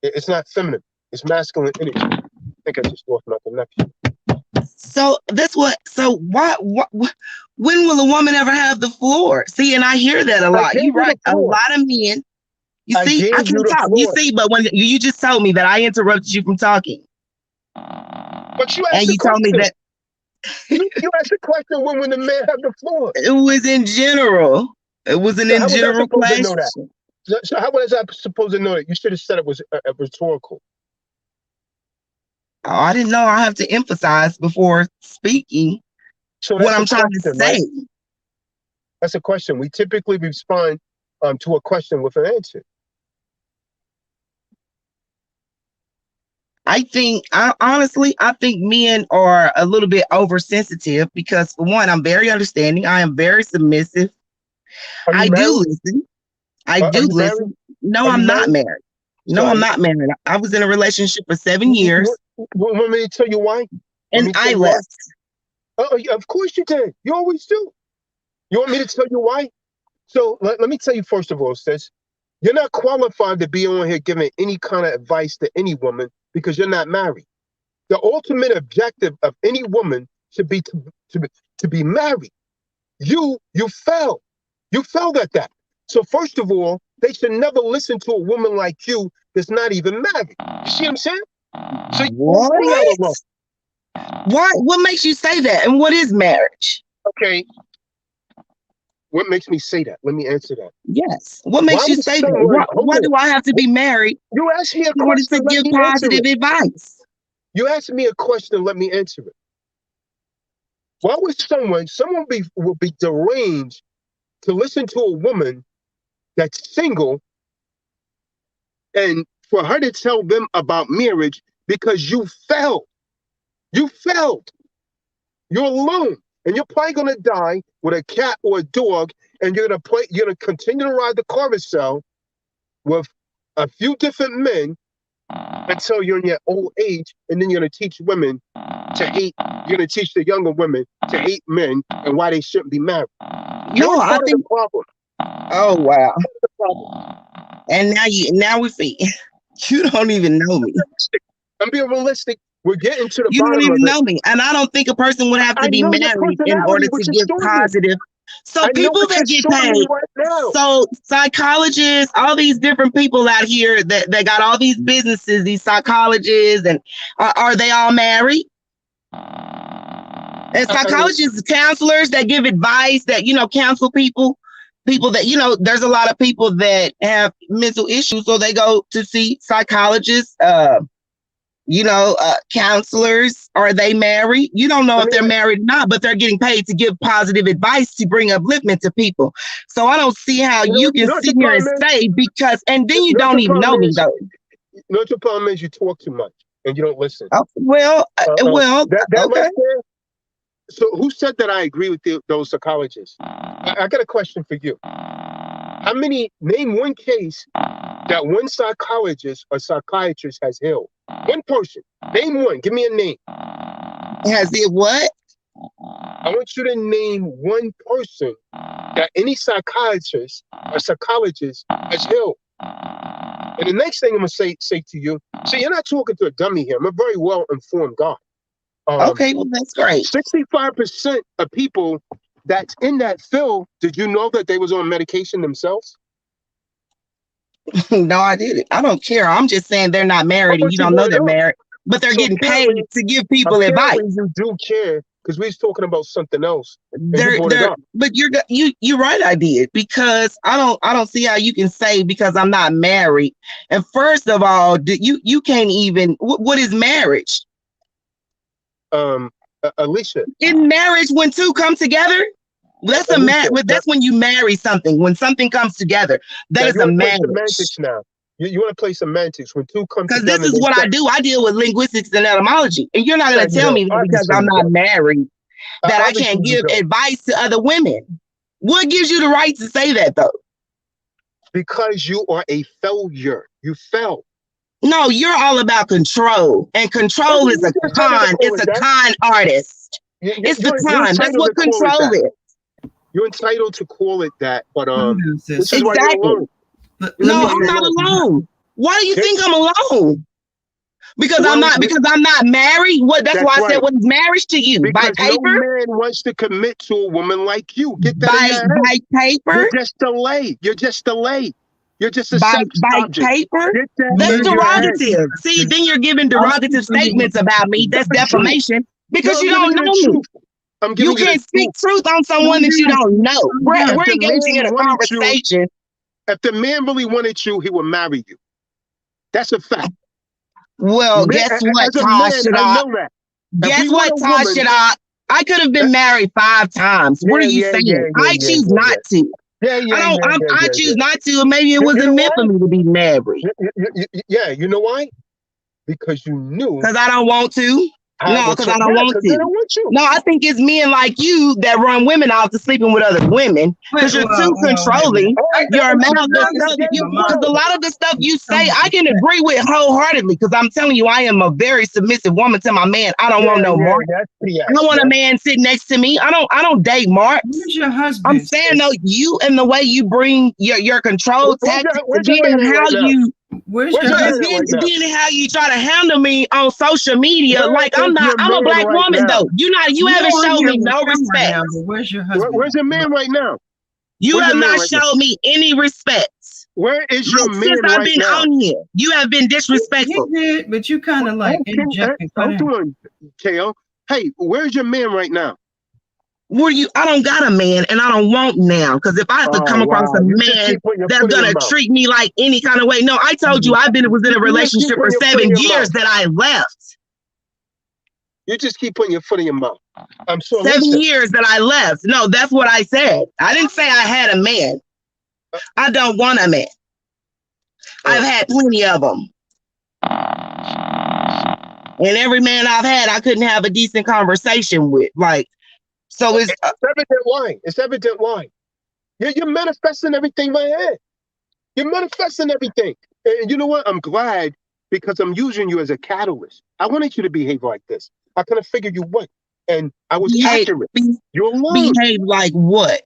It's not feminine. It's masculine energy. I think I just lost my connection. So why when will a woman ever have the floor? See, and I hear that a lot. You're right. A lot of men. You see, I can talk. You see, but when you just told me that I interrupted you from talking. But you asked and you told me that you asked the question, when the man have the floor? It was in general. It was an in general question. So how was I supposed to know that? You should have said it was rhetorical. Oh, I didn't know I have to emphasize before speaking what I'm trying to say. Right? That's a question. We typically respond to a question with an answer. Honestly, I think men are a little bit oversensitive because, for one, I'm very understanding. I am very submissive. I do listen. I do listen. No, I'm not married. No, I'm not married. I was in a relationship for 7 years. Want me to tell you why? And I left. Of course you did. You always do. You want me to tell you why? So let me tell you, first of all, sis, you're not qualified to be on here giving any kind of advice to any woman because you're not married. The ultimate objective of any woman should be to be married. You failed. You failed at that. So first of all, they should never listen to a woman like you that's not even married. You see what I'm saying? So what? What makes you say that? And what is marriage? Okay. What makes me say that? Let me answer that. Yes. What makes you say that? Why do I have to be married? You asked me a question. To give positive advice. You asked me a question. Let me answer it. Why would someone would be deranged to listen to a woman that's single and for her to tell them about marriage because you failed? You failed. You're alone. And you're probably gonna die with a cat or a dog, and you're gonna continue to ride the carousel with a few different men until you're in your old age, and then you're gonna teach women to hate. You're gonna teach the younger women to hate men and why they shouldn't be married. No, I think. The problem. Oh wow. And now we see you don't even know me. I'm being realistic. We're getting to the You don't bottom of even it. know me. And I don't think a person would have to I be know your married in order personality, to which is give showing me. positive. So I know people what that you're get showing me paid, right now. so psychologists, all these different people out here that got all these businesses, these psychologists, and are they all married? And psychologists, counselors that give advice, that, you know, counsel people that, you know, there's a lot of people that have mental issues, so they go to see psychologists, counselors. Are they married? You don't know if they're married or not, but they're getting paid to give positive advice to bring upliftment to people. So I don't see how you can sit here and say, because, and then you don't even know me though. You know what your problem is? You talk too much and you don't listen. Oh, well, that okay. right there. So who said that I agree with those psychologists? I got a question for you. Name one case that one psychologist or psychiatrist has healed. One person. Name one. Give me a name. Has it what? I want you to name one person that any psychiatrist or psychologist has healed. And the next thing I'm going to say to you, see, you're not talking to a dummy here. I'm a very well-informed guy. Okay, well, that's great. 65% of people that's in that field, did you know that they was on medication themselves? No, I didn't. I don't care. I'm just saying they're not married and you don't know they're married, but they're getting paid to give people advice. You do care, because we was talking about something else. But you're right, I did, because I don't see how you can say because I'm not married. And first of all, you can't even, what is marriage? Alicia. In marriage, when two come together, that's a marriage. That's when you marry something. When something comes together, that is a marriage. Semantics now. You want to play semantics when two come together. Because this is what I do. I deal with linguistics and etymology, and you're not going to tell me that because I'm not married that I can't give advice to other women. What gives you the right to say that, though? Because you are a failure. You fell. No, you're all about control, and control is a con. It's a con artist. It's the con. That's what control is. You're entitled to call it that, but this is exactly. why you're alone. No, I'm not alone. Why do you think I'm alone? Because I'm not married. That's why I said, what is marriage to you? Because by paper? No man wants to commit to a woman like you. Get that by paper? You're just delayed. You're just delayed. You're just a by paper? That's derogative. See, then you're giving derogative statements about me. That's defamation because you don't know me. You can't speak truth on someone that you don't know. We're engaging in a conversation. If the man really wanted you, he would marry you. That's a fact. Well, guess what, Tasha? Guess what, Tasha? I could have been married 5 times. What are you saying? I choose not to. I choose not to. Maybe it wasn't meant for me to be married. Yeah, you know why? Because you knew. Because I don't want to. No, because I don't want to. No, I think it's men like you that run women out to sleeping with other women because you're too controlling. Your mouth, because a lot of the stuff you say, I can agree with wholeheartedly. Because I'm telling you, I am a very submissive woman to my man. I don't want no Mark. I don't want a man sitting next to me. I don't date Mark. Who's your husband? I'm saying though, you and the way you bring your control tactics, and how you. Where's your husband? Then how you try to handle me on social media, like I'm a black woman though. You haven't shown me no respect. Where's your husband? Where's your man right now? You have not shown me any respect. Where is your man since I've been on here? You have been disrespectful. You did, but you kind of like interjecting. I'm doing, KO. Hey, where's your man right now? I don't got a man and I don't want now. Because if I have to come across a man that's gonna treat me like any kind of way. No, I told you was in a relationship for 7 years that I left. You just keep putting your foot in your mouth. I'm sure. 7 years that I left. No, that's what I said. I didn't say I had a man. I don't want a man. I've had plenty of them. And every man I've had, I couldn't have a decent conversation with. So it's evident why. It's evident why. You're manifesting everything right here. You're manifesting everything. And you know what? I'm glad because I'm using you as a catalyst. I wanted you to behave like this. I kind of figured you would. And I was accurate. You're alone. Behave like what?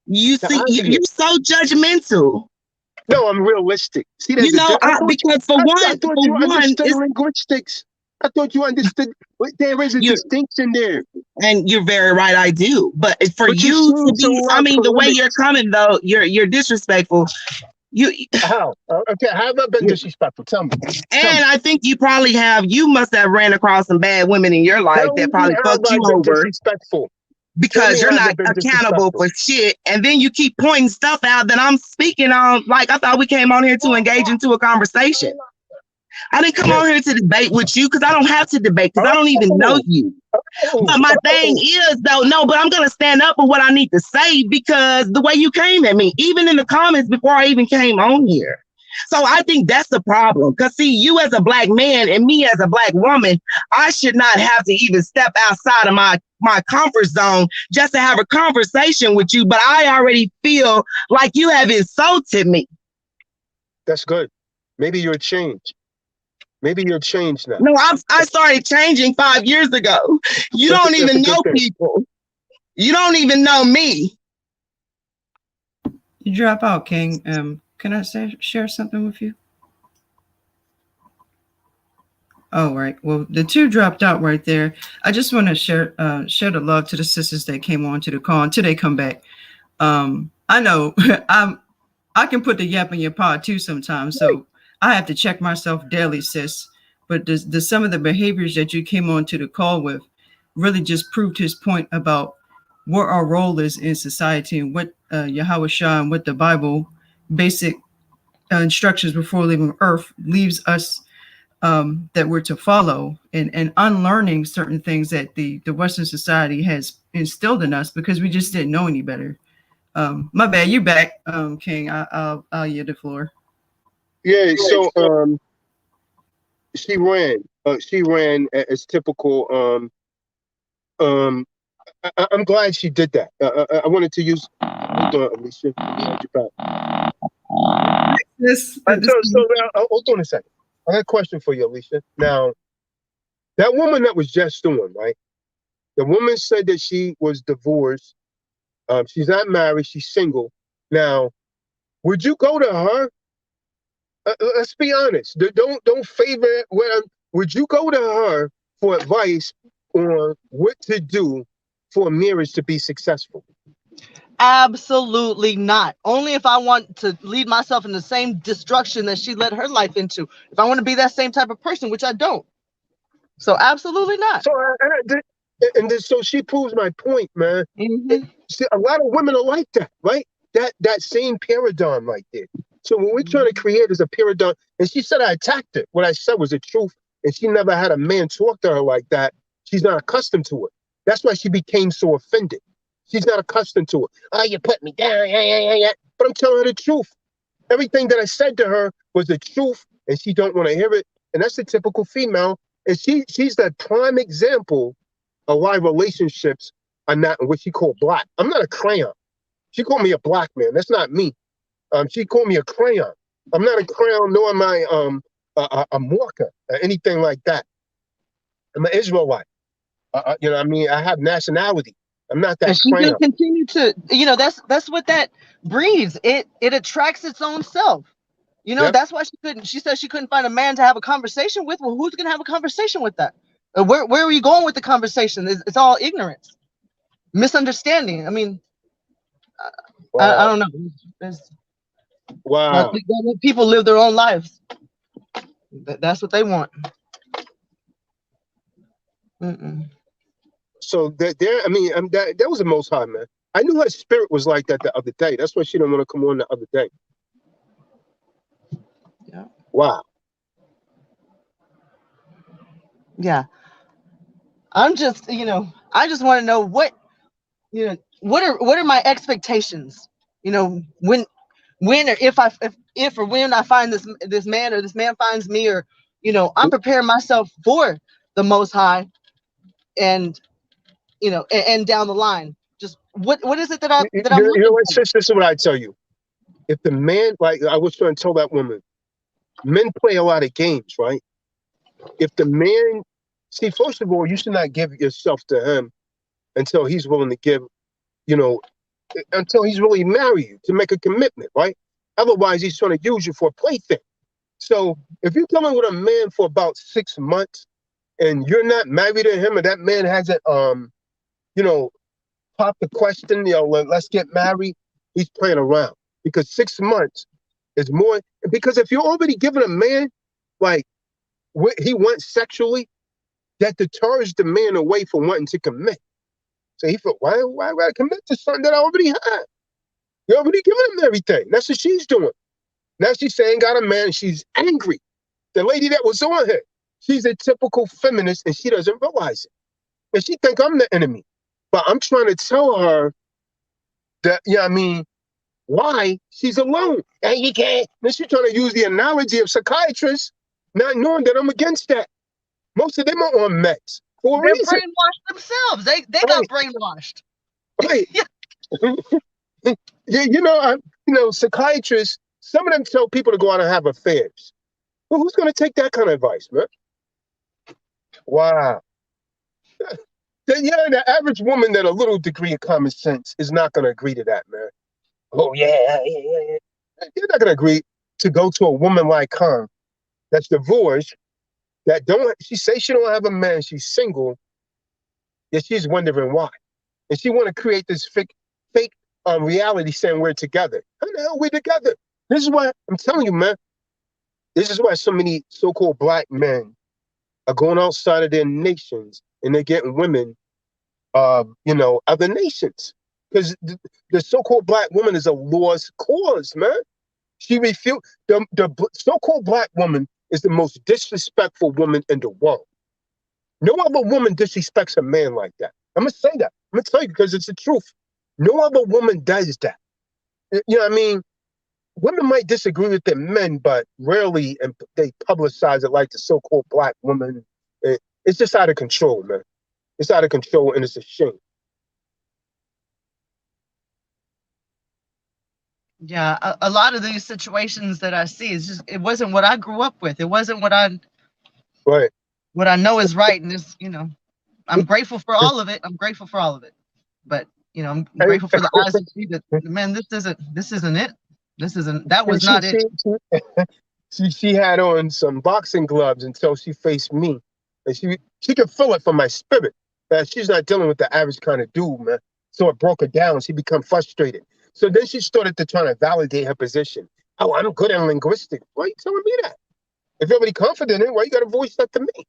You see, you're so judgmental. No, I'm realistic. See, You there's a know, difference. because for I thought you one, understood linguistics. I thought you understood. There is a you distinction there. and you're very right. I do, but for But you you to seem to be, I love mean, the way you're polemics. coming though, you're disrespectful. You How? Okay, how have I been disrespectful? Tell me. Tell me. and I think you must have ran across some bad women in your life Tell that me probably how have fucked I you been over disrespectful? Tell because me you're how have I not been accountable disrespectful? for shit. And then you keep pointing stuff out that I'm speaking on. Like I thought we came on here to engage into a conversation. I didn't come on Yes. here to debate with you because I don't have to debate because I don't even know Oh, you. oh, But my thing oh. is though, no, but I'm gonna stand up for what I need to say because the way you came at me, even in the comments before I even came on here. So I think that's the problem. Because see, you as a black man and me as a black woman, I should not have to even step outside of my comfort zone just to have a conversation with you. But I already feel like you have insulted me. That's good. Maybe you're changed. Maybe you're changed now. No, I started changing 5 years ago. You don't That's a even good know thing. people. You don't even know me. You drop out, King. Can I share something with you? Oh, right. Well, the two dropped out right there. I just want to share the love to the sisters that came on to the call until they come back. I know I can put the yap in your pod too sometimes, so I have to check myself daily, sis. But the some of the behaviors that you came on to the call with really just proved his point about what our role is in society and what Yahweh Shah and what the Bible basic instructions before leaving Earth leaves us that we're to follow and unlearning certain things that the Western society has instilled in us because we just didn't know any better. My bad, you back, King. I'll yield the floor. Yeah. So she ran. She ran as typical. I'm glad she did that. I wanted to use. Hold on, Alicia. Let me add you back. So hold on a second. I got a question for you, Alicia. Now, that woman that was just on, right? The woman said that she was divorced. She's not married. She's single. Now, would you go to her? Let's be honest. Don't favor what. Would you go to her for advice on what to do for a marriage to be successful? Absolutely not. Only if I want to lead myself in the same destruction that she led her life into. If I want to be that same type of person, which I don't. So absolutely not. So so she proves my point, man. Mm-hmm. See, a lot of women are like that, right? That same paradigm right there. So what we're trying to create is a paradigm, and she said I attacked her. What I said was the truth, and she never had a man talk to her like that. She's not accustomed to it. That's why she became so offended. She's not accustomed to it. Oh, you put me down, yeah. But I'm telling her the truth. Everything that I said to her was the truth, and she don't want to hear it. And that's the typical female. And she's the prime example of why relationships are not what she called black. I'm not a crayon. She called me a black man. That's not me. She called me a crayon. I'm not a crayon, nor am I a marker or anything like that. I'm an Israelite. You know what I mean? I have nationality. I'm not that And she's crayon. gonna continue to, that's what that breeds. It attracts its own self. Yep. That's why she said she couldn't find a man to have a conversation with. Well, who's gonna have a conversation with that? Where are you going with the conversation? It's all ignorance, misunderstanding. I mean, Wow. I don't know. Wow. Let people live their own lives. That's what they want. Mm-mm. So there, I mean, that was the Most High, man. I knew her spirit was like that the other day. That's why she didn't want to come on the other day. Yeah. Wow. Yeah. I'm just, I just want to know what are my expectations? When or if or when I find this man or this man finds me, or I'm preparing myself for the Most High, and and down the line. Just what is it that I'm looking what, for? sis, this is what I tell you. If the man, like I was trying to tell that woman, men play a lot of games, right? If the man, see, first of all, you should not give yourself to him until he's willing to give, until he's really marry you, to make a commitment, right? Otherwise, he's trying to use you for a plaything. So if you're coming with a man for about 6 months and you're not married to him, and that man hasn't, you know, popped the question, you know, let's get married, he's playing around. Because 6 months is more. Because if you're already giving a man like what he wants sexually, that deters the man away from wanting to commit. So he thought, why would I commit to something that I already have? You're already giving him everything. That's what she's doing. Now she's saying got a man, she's angry. The lady that was on her, she's a typical feminist and she doesn't realize it. And she think I'm the enemy. But I'm trying to tell her that, yeah, I mean, why she's alone. And you can't. Then she's trying to use the analogy of psychiatrists, not knowing that I'm against that. Most of them are on meds for a They're reason. brainwashed themselves. They got brainwashed. Right. Yeah, psychiatrists, some of them tell people to go out and have affairs. Well, who's going to take that kind of advice, man? Wow. The average woman that a little degree of common sense is not going to agree to that, man. Oh, yeah. You're not going to agree to go to a woman like her that's divorced, she says she don't have a man, she's single, yet she's wondering why. And she want to create this fake reality saying we're together. How the hell we together? This is why I'm telling you, man. This is why so many so-called black men are going outside of their nations and they're getting women, other nations. Because the so-called black woman is a lost cause, man. She refused. The so-called black woman is the most disrespectful woman in the world. No other woman disrespects a man like that. I'm going to say that. I'm going to tell you because it's the truth. No other woman does that. You know what I mean? Women might disagree with their men, but rarely and they publicize it like the so-called black woman. It's just out of control, man. It's out of control, and it's a shame. Yeah, a lot of these situations that I see is just, it wasn't what I grew up with. It wasn't what I know is right. And this, I'm grateful for all of it. But, I'm grateful for the eyes to see that, man, this isn't it. That was not it. She had on some boxing gloves until she faced me. And she could feel it from my spirit that she's not dealing with the average kind of dude, man. So it broke her down. She became frustrated. So then she started to try to validate her position. Oh, I'm good at linguistics. Why are you telling me that? If you're already confident in it, why you got to voice that to me?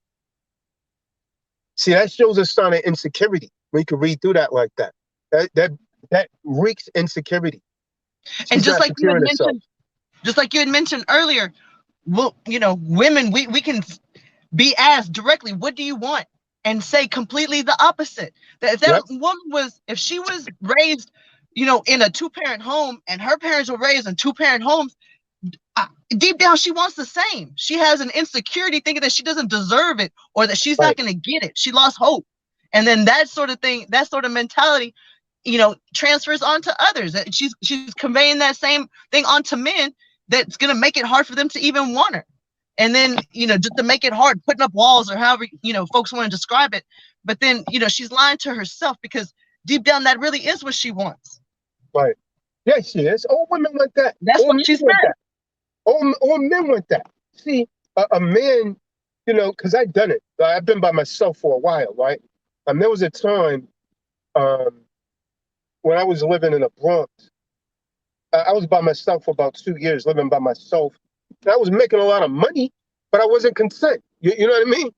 See, that shows a sign of insecurity. When you can read through that like that. That reeks insecurity. And just like you had mentioned earlier, well, women, we can be asked directly, what do you want? And say completely the opposite. If she was raised, in a 2-parent home and her parents were raised in 2-parent homes, deep down, she wants the same. She has an insecurity thinking that she doesn't deserve it or that she's not going to get it. She lost hope. And then that sort of thing, that sort of mentality, transfers on to others. She's conveying that same thing onto men that's going to make it hard for them to even want her. And then, just to make it hard, putting up walls or however, folks want to describe it. But then, she's lying to herself because deep down, that really is what she wants. Right. Yeah, she is. All women want that. That's all what she said. All men want that. See, a man, because I've done it. I've been by myself for a while, right? There was a time when I was living in the Bronx. I was by myself for about 2 years, living by myself. And I was making a lot of money, but I wasn't content. You know what I mean?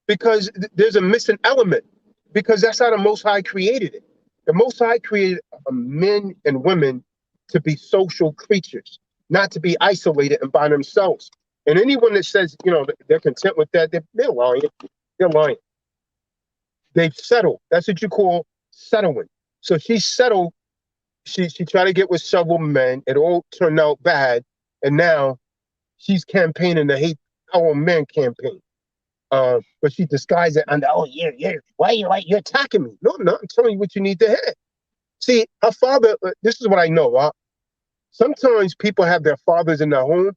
Because there's a missing element. Because that's how the Most High created it. The Most High created men and women to be social creatures, not to be isolated and by themselves. And anyone that says, they're content with that, they're lying. They're lying. They've settled. That's what you call settling. So she settled. She tried to get with several men. It all turned out bad. And now she's campaigning the hate our men campaign. But she disguised it under, why you're attacking me? No, I'm not. I'm telling you what you need to hear. See, her father, this is what I know. Sometimes people have their fathers in their home,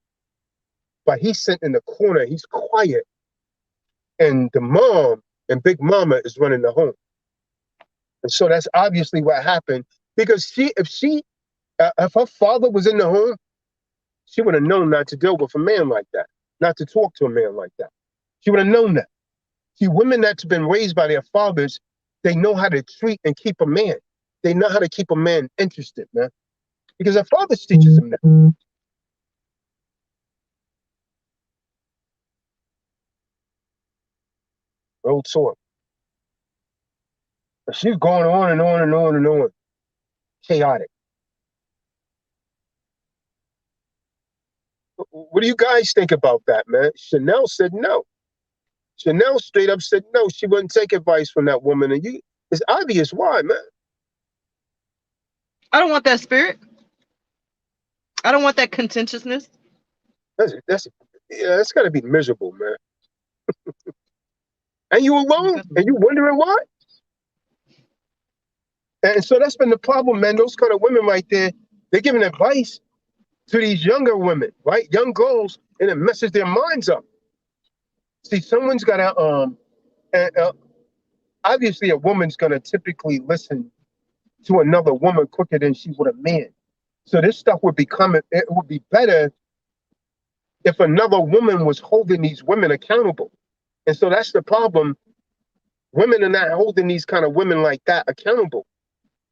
but he's sitting in the corner. He's quiet. And the mom and Big Mama is running the home. And so that's obviously what happened. Because if her father was in the home, she would have known not to deal with a man like that, not to talk to a man like that. She would have known that. See, women that's been raised by their fathers, they know how to treat and keep a man. They know how to keep a man interested, man. Because their fathers teaches them that. Real talk. But she's going on and on and on and on. Chaotic. What do you guys think about that, man? Chanel said no. Chanel straight up said no. She wouldn't take advice from that woman. And it's obvious why, man. I don't want that spirit. I don't want that contentiousness. That's got to be miserable, man. And you alone, and you wondering why? And so that's been the problem, man. Those kind of women right there, they're giving advice to these younger women, right? Young girls, and it messes their minds up. See, someone's got to, obviously a woman's going to typically listen to another woman quicker than she would a man. So this stuff would it would be better if another woman was holding these women accountable. And so that's the problem. Women are not holding these kind of women like that accountable.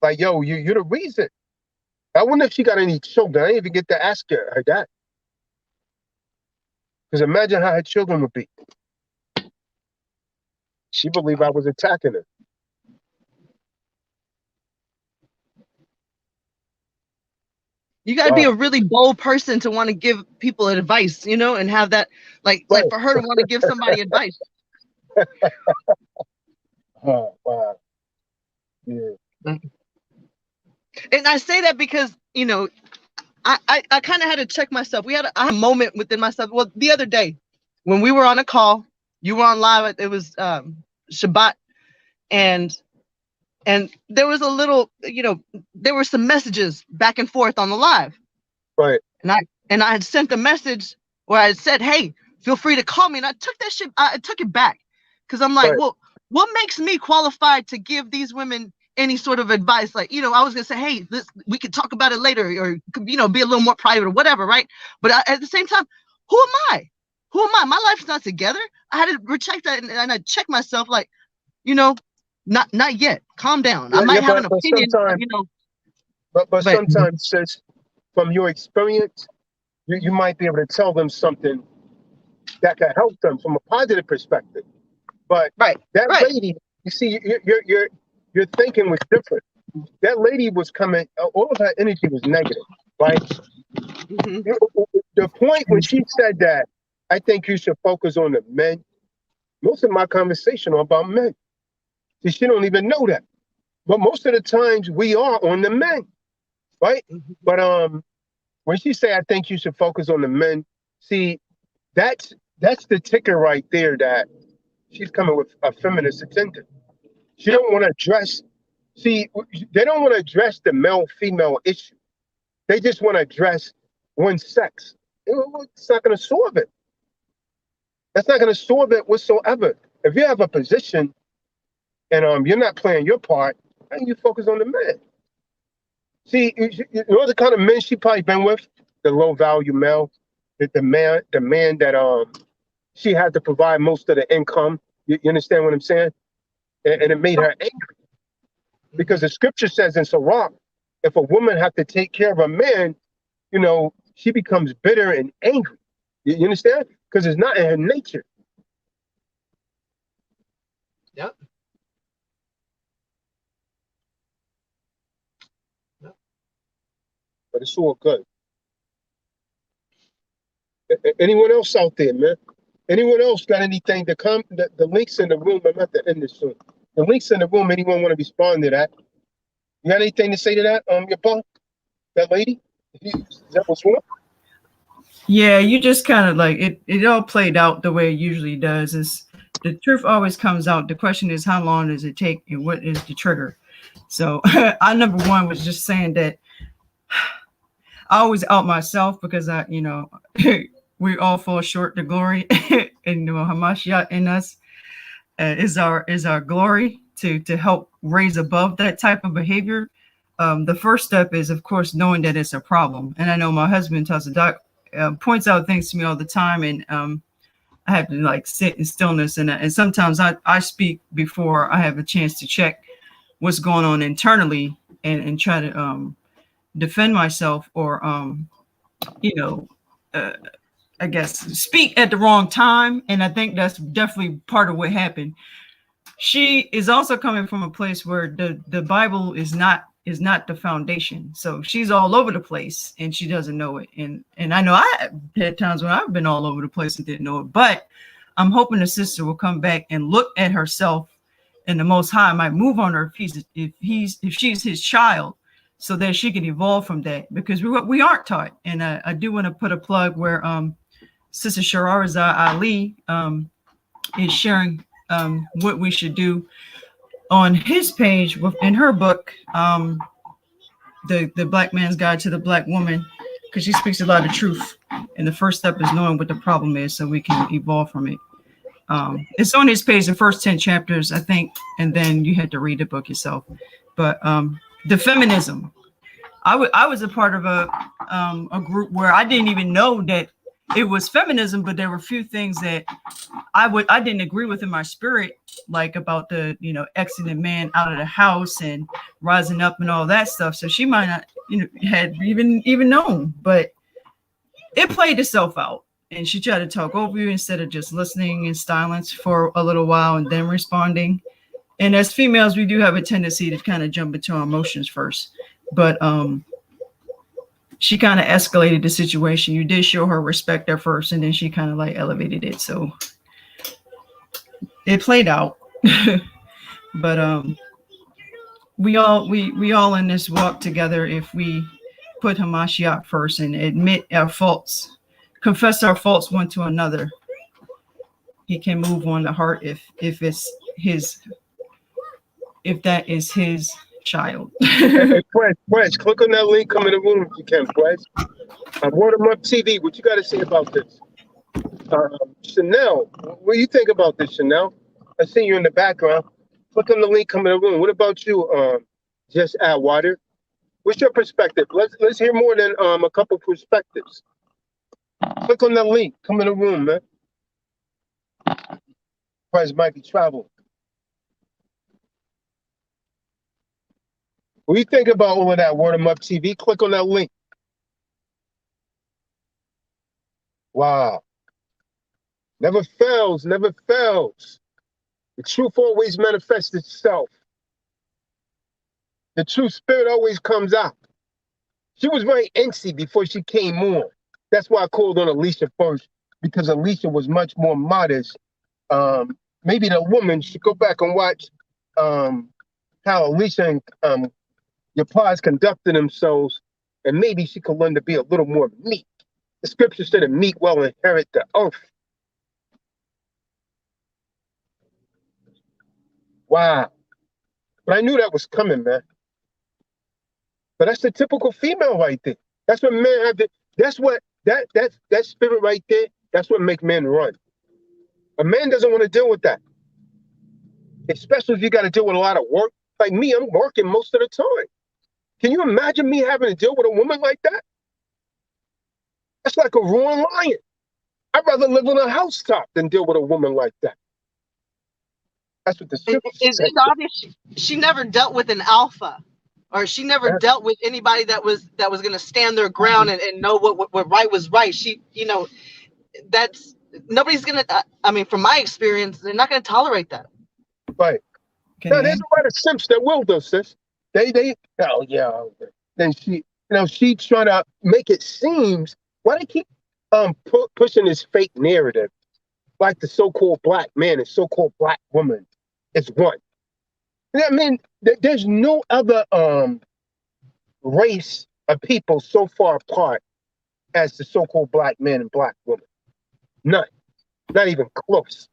Like, yo, you're the reason. I wonder if she got any children. I didn't even get to ask her that. Because imagine how her children would be. She believed I was attacking her. You got to be a really bold person to want to give people advice, you know, and have that, like for her to want to give somebody advice. Oh, wow. Yeah. And I say that because, you know, I kind of had to check myself. I had a moment within myself. Well, the other day when we were on a call, you were on live. It was Shabbat, and there was a little, you know, there were some messages back and forth on the live. Right. And I had sent a message where I said, hey, feel free to call me. And I took that shit, I took it back. Because I'm like, well, what makes me qualified to give these women any sort of advice? Like, you know, I was going to say, hey, we could talk about it later, or, you know, be a little more private or whatever, right? But at the same time, who am I? Who am I? My life's not together. I had to recheck that, and I checked myself, like, you know, not yet. Calm down. I might have an opinion, you know. But sometimes, sis, from your experience, you might be able to tell them something that could help them from a positive perspective. But that lady, you see, your thinking was different. That lady was coming, all of her energy was negative, right? Mm-hmm. The point when she said that, I think you should focus on the men. Most of my conversation are about men. See, she don't even know that. But most of the times we are on the men, right? Mm-hmm. But when she say, I think you should focus on the men, see, that's the ticker right there that she's coming with a feminist agenda. She don't want to address, see, they don't want to address the male-female issue. They just want to address one sex. It's not going to solve it. That's not going to solve it whatsoever. If you have a position and you're not playing your part, then you focus on the men. See, you know the kind of men she probably been with? The low-value male, the man that she had to provide most of the income. You understand what I'm saying? And it made her angry. Because the scripture says in Sirach, if a woman have to take care of a man, you know, she becomes bitter and angry. You understand? Because it's not in her nature. Yep. But it's all good. Anyone else out there, man? Anyone else got anything to come? The links in the room, I'm at the end this soon. The links in the room, anyone want to respond to that? You got anything to say to that, your punk? That lady? Is that what's wrong? Yeah, you just kind of like it all played out the way it usually does. Is the truth always comes out. The question is, how long does it take and what is the trigger? So I, number one, was just saying that I always out myself because I, you know, we all fall short to glory, and Hamashiach in us is our glory to help raise above that type of behavior. The first step is, of course, knowing that it's a problem. And I know my husband Tazadoctrine points out things to me all the time, and I have to like sit in stillness, and sometimes I speak before I have a chance to check what's going on internally and try to defend myself or I guess speak at the wrong time. And I think that's definitely part of what happened. She is also coming from a place where the Bible is not the foundation. So she's all over the place and she doesn't know it. And I know I had times when I've been all over the place and didn't know it, but I'm hoping the sister will come back and look at herself, and the Most High might move on her if she's his child, so that she can evolve from that, because we aren't taught. And I do want to put a plug where Sister Shahrazad Ali is sharing what we should do on his page in her book, the Black Man's Guide to the Black Woman, because she speaks a lot of truth. And the first step is knowing what the problem is so we can evolve from it. It's on his page, the first 10 chapters, I think, and then you had to read the book yourself. But the feminism, I was a part of a group where I didn't even know that it was feminism, but there were a few things that I didn't agree with in my spirit, like about the exiting man out of the house and rising up and all that stuff. So she might not had even known, but it played itself out. And she tried to talk over you instead of just listening in silence for a little while and then responding. And as females, we do have a tendency to kind of jump into our emotions first. But she kind of escalated the situation. You did show her respect at first, and then she kind of like elevated it. So it played out. But we all in this walk together if we put Hamashiach first and admit our faults. Confess our faults one to another. He can move on the heart if that is his child. Hey, Pledge, click on that link. Come in the room if you can, Pledge. Word 'em Up TV. What you got to say about this? Chanel, what do you think about this, Chanel? I see you in the background. Click on the link. Come in the room. What about you, Just Add Water? What's your perspective? Let's hear more than a couple perspectives. Click on that link. Come in the room, man. Price might be traveling. What do you think about all of that? Word 'em Up TV. Click on that link. Wow. Never fails, never fails. The truth always manifests itself. The true spirit always comes out. She was very antsy before she came on. That's why I called on Alicia first, because Alicia was much more modest. Maybe the woman should go back and watch how Alicia and your parts conducted themselves, and maybe she could learn to be a little more meek. The scripture said the meek will inherit the earth. Wow. But I knew that was coming, man. But that's the typical female right there. That's what men have to, that's what, that spirit right there, that's what makes men run. A man doesn't want to deal with that. Especially if you got to deal with a lot of work. Like me, I'm working most of the time. Can you imagine me having to deal with a woman like that? That's like a roaring lion. I'd rather live on a housetop than deal with a woman like that. That's what the scripture says. It's obvious she never dealt with an alpha, or she never dealt with anybody that was going to stand their ground and know what right was right. She, that's nobody's going to. I mean, from my experience, they're not going to tolerate that. Right. Now, there's a lot of simps that will do, sis. Oh yeah. Then she trying to make it seem. Why they keep pushing this fake narrative, like the so-called black man and so-called black woman is one. I mean, there's no other race of people so far apart as the so-called black man and black woman. None. Not even close.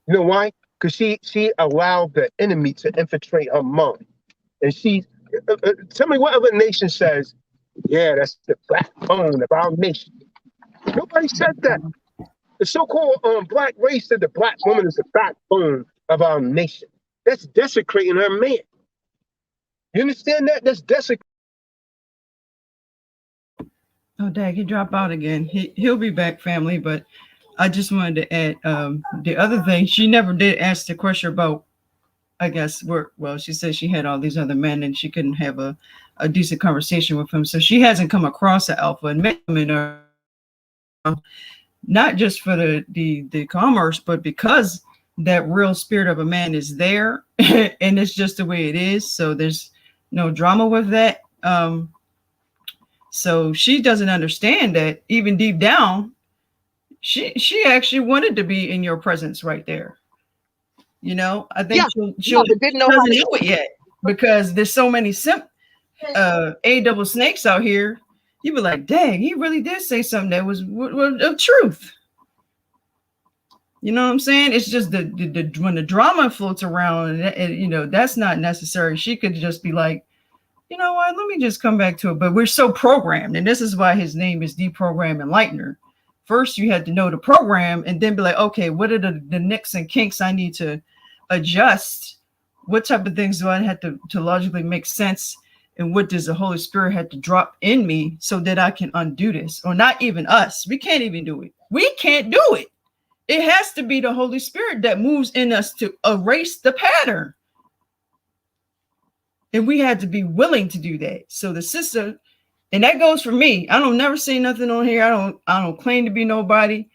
You know why? Because she allowed the enemy to infiltrate her mind. And she, tell me what other nation says, yeah, that's the backbone of our nation. Nobody said that. The so-called black race said the black woman is the backbone of our nation. That's desecrating her man. You understand that? That's desecrating. Oh, Dad, he dropped out again. He'll be back, family. But I just wanted to add the other thing. She never did ask the question about, I guess, work. Well, she said she had all these other men and she couldn't have a decent conversation with him. So she hasn't come across an alpha and men are not just for the commerce, but because that real spirit of a man is there and it's just the way it is. So there's no drama with that. So she doesn't understand that even deep down, she actually wanted to be in your presence right there. You know, I think she but didn't know how doesn't to. know it yet because there's so many A double snakes out here. You be like, dang, he really did say something that was of truth. You know what I'm saying? It's just the when the drama floats around, and you know that's not necessary. She could just be like, you know what? Let me just come back to it. But we're so programmed, and this is why his name is Deprogram Enlightener. First, you had to know the program, and then be like, okay, what are the nicks and kinks I need to adjust? What type of things do I have to logically make sense? And what does the Holy Spirit have to drop in me so that I can undo this? Or not even us. We can't even do it. We can't do it. It has to be the Holy Spirit that moves in us to erase the pattern. And we had to be willing to do that. So the sister, and that goes for me. I don't never say nothing on here. I don't claim to be nobody.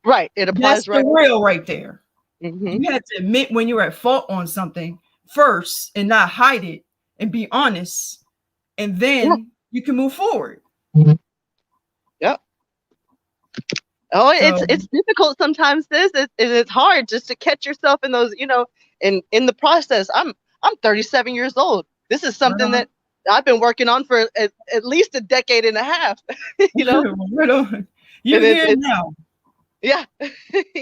Right. It applies. That's the real right there. Mm-hmm. You have to admit when you're at fault on something first and not hide it and be honest. And then you can move forward. Yep. Oh, it's difficult sometimes. It's hard just to catch yourself in those, you know, in the process. I'm 37 years old. This is something that I've been working on for at least a decade and a half. You know, you're here now. Yeah,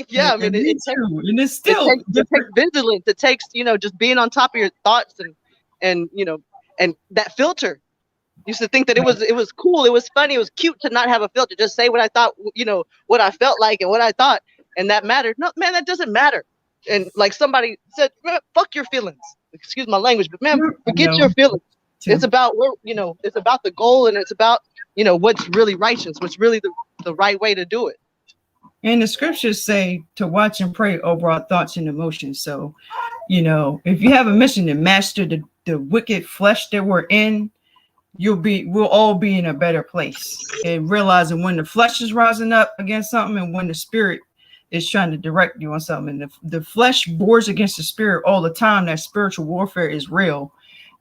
yeah. I mean, it takes, and it's still it takes vigilance. It takes, you know, just being on top of your thoughts and you know, and that filter. Used to think that it was cool, it was funny, it was cute to not have a filter, just say what I thought, you know, what I felt like and what I thought, and that mattered. No, man, that doesn't matter. And like somebody said, fuck your feelings. Excuse my language, but man, forget your feelings. It's about where, you know, it's about the goal, and it's about, you know, what's really righteous, what's really the right way to do it. And the scriptures say to watch and pray over our thoughts and emotions. So, you know, if you have a mission to master the wicked flesh that we're in, we'll all be in a better place, and realizing when the flesh is rising up against something and when the spirit is trying to direct you on something. And the flesh wars against the spirit all the time. That spiritual warfare is real.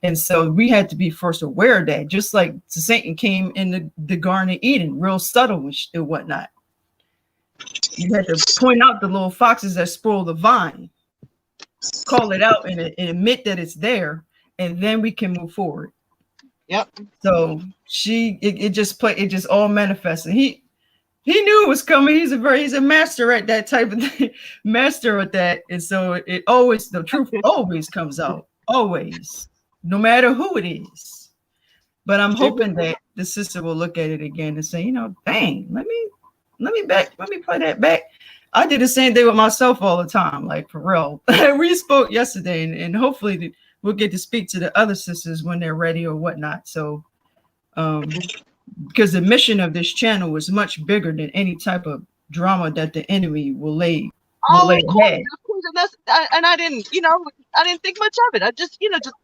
And so we had to be first aware of that, just like Satan came in the Garden of Eden, real subtle and whatnot. You had to point out the little foxes that spoil the vine, call it out and admit that it's there, and then we can move forward. Yep. So it just all manifested. He knew it was coming. He's a master at that type of thing, master at that. And so the truth always comes out, always, no matter who it is. But I'm hoping that the sister will look at it again and say, you know, dang, let me play that back. I did the same thing with myself all the time, like for real. We spoke yesterday, and hopefully we'll get to speak to the other sisters when they're ready or whatnot. So, because the mission of this channel is much bigger than any type of drama that the enemy will lay ahead. Of course, and I didn't think much of it. I just, you know, just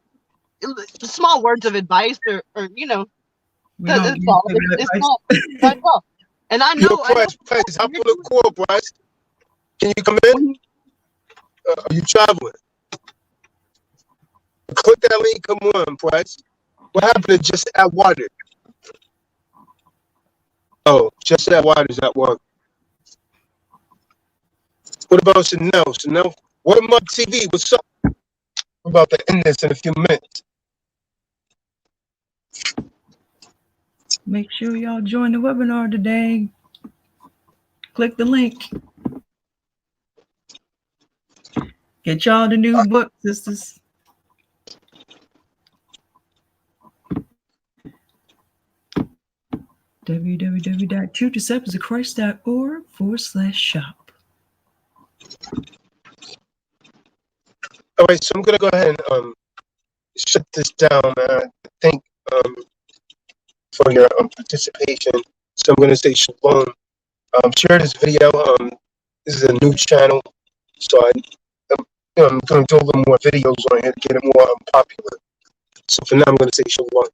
small words of advice or you know, it's small. And I know. Price, I'm full of call, Bryce. Can you come in? Are you traveling? Click that link. Come on, Price. What happened to Just Add Water? Oh, Just Add Water is at work. What about Chanel? Chanel, what about TV? What's up? We're about to end this in a few minutes. Make sure y'all join the webinar today. Click the link. Get y'all the new book, sisters. www.truthdeceptionsofchrist.org/shop. All right, so I'm gonna go ahead and shut this down, man. I think for your participation. So I'm going to say shalom. Share this video. This is a new channel, so I'm going to do a little more videos on here to get it more popular. So for now, I'm going to say shalom.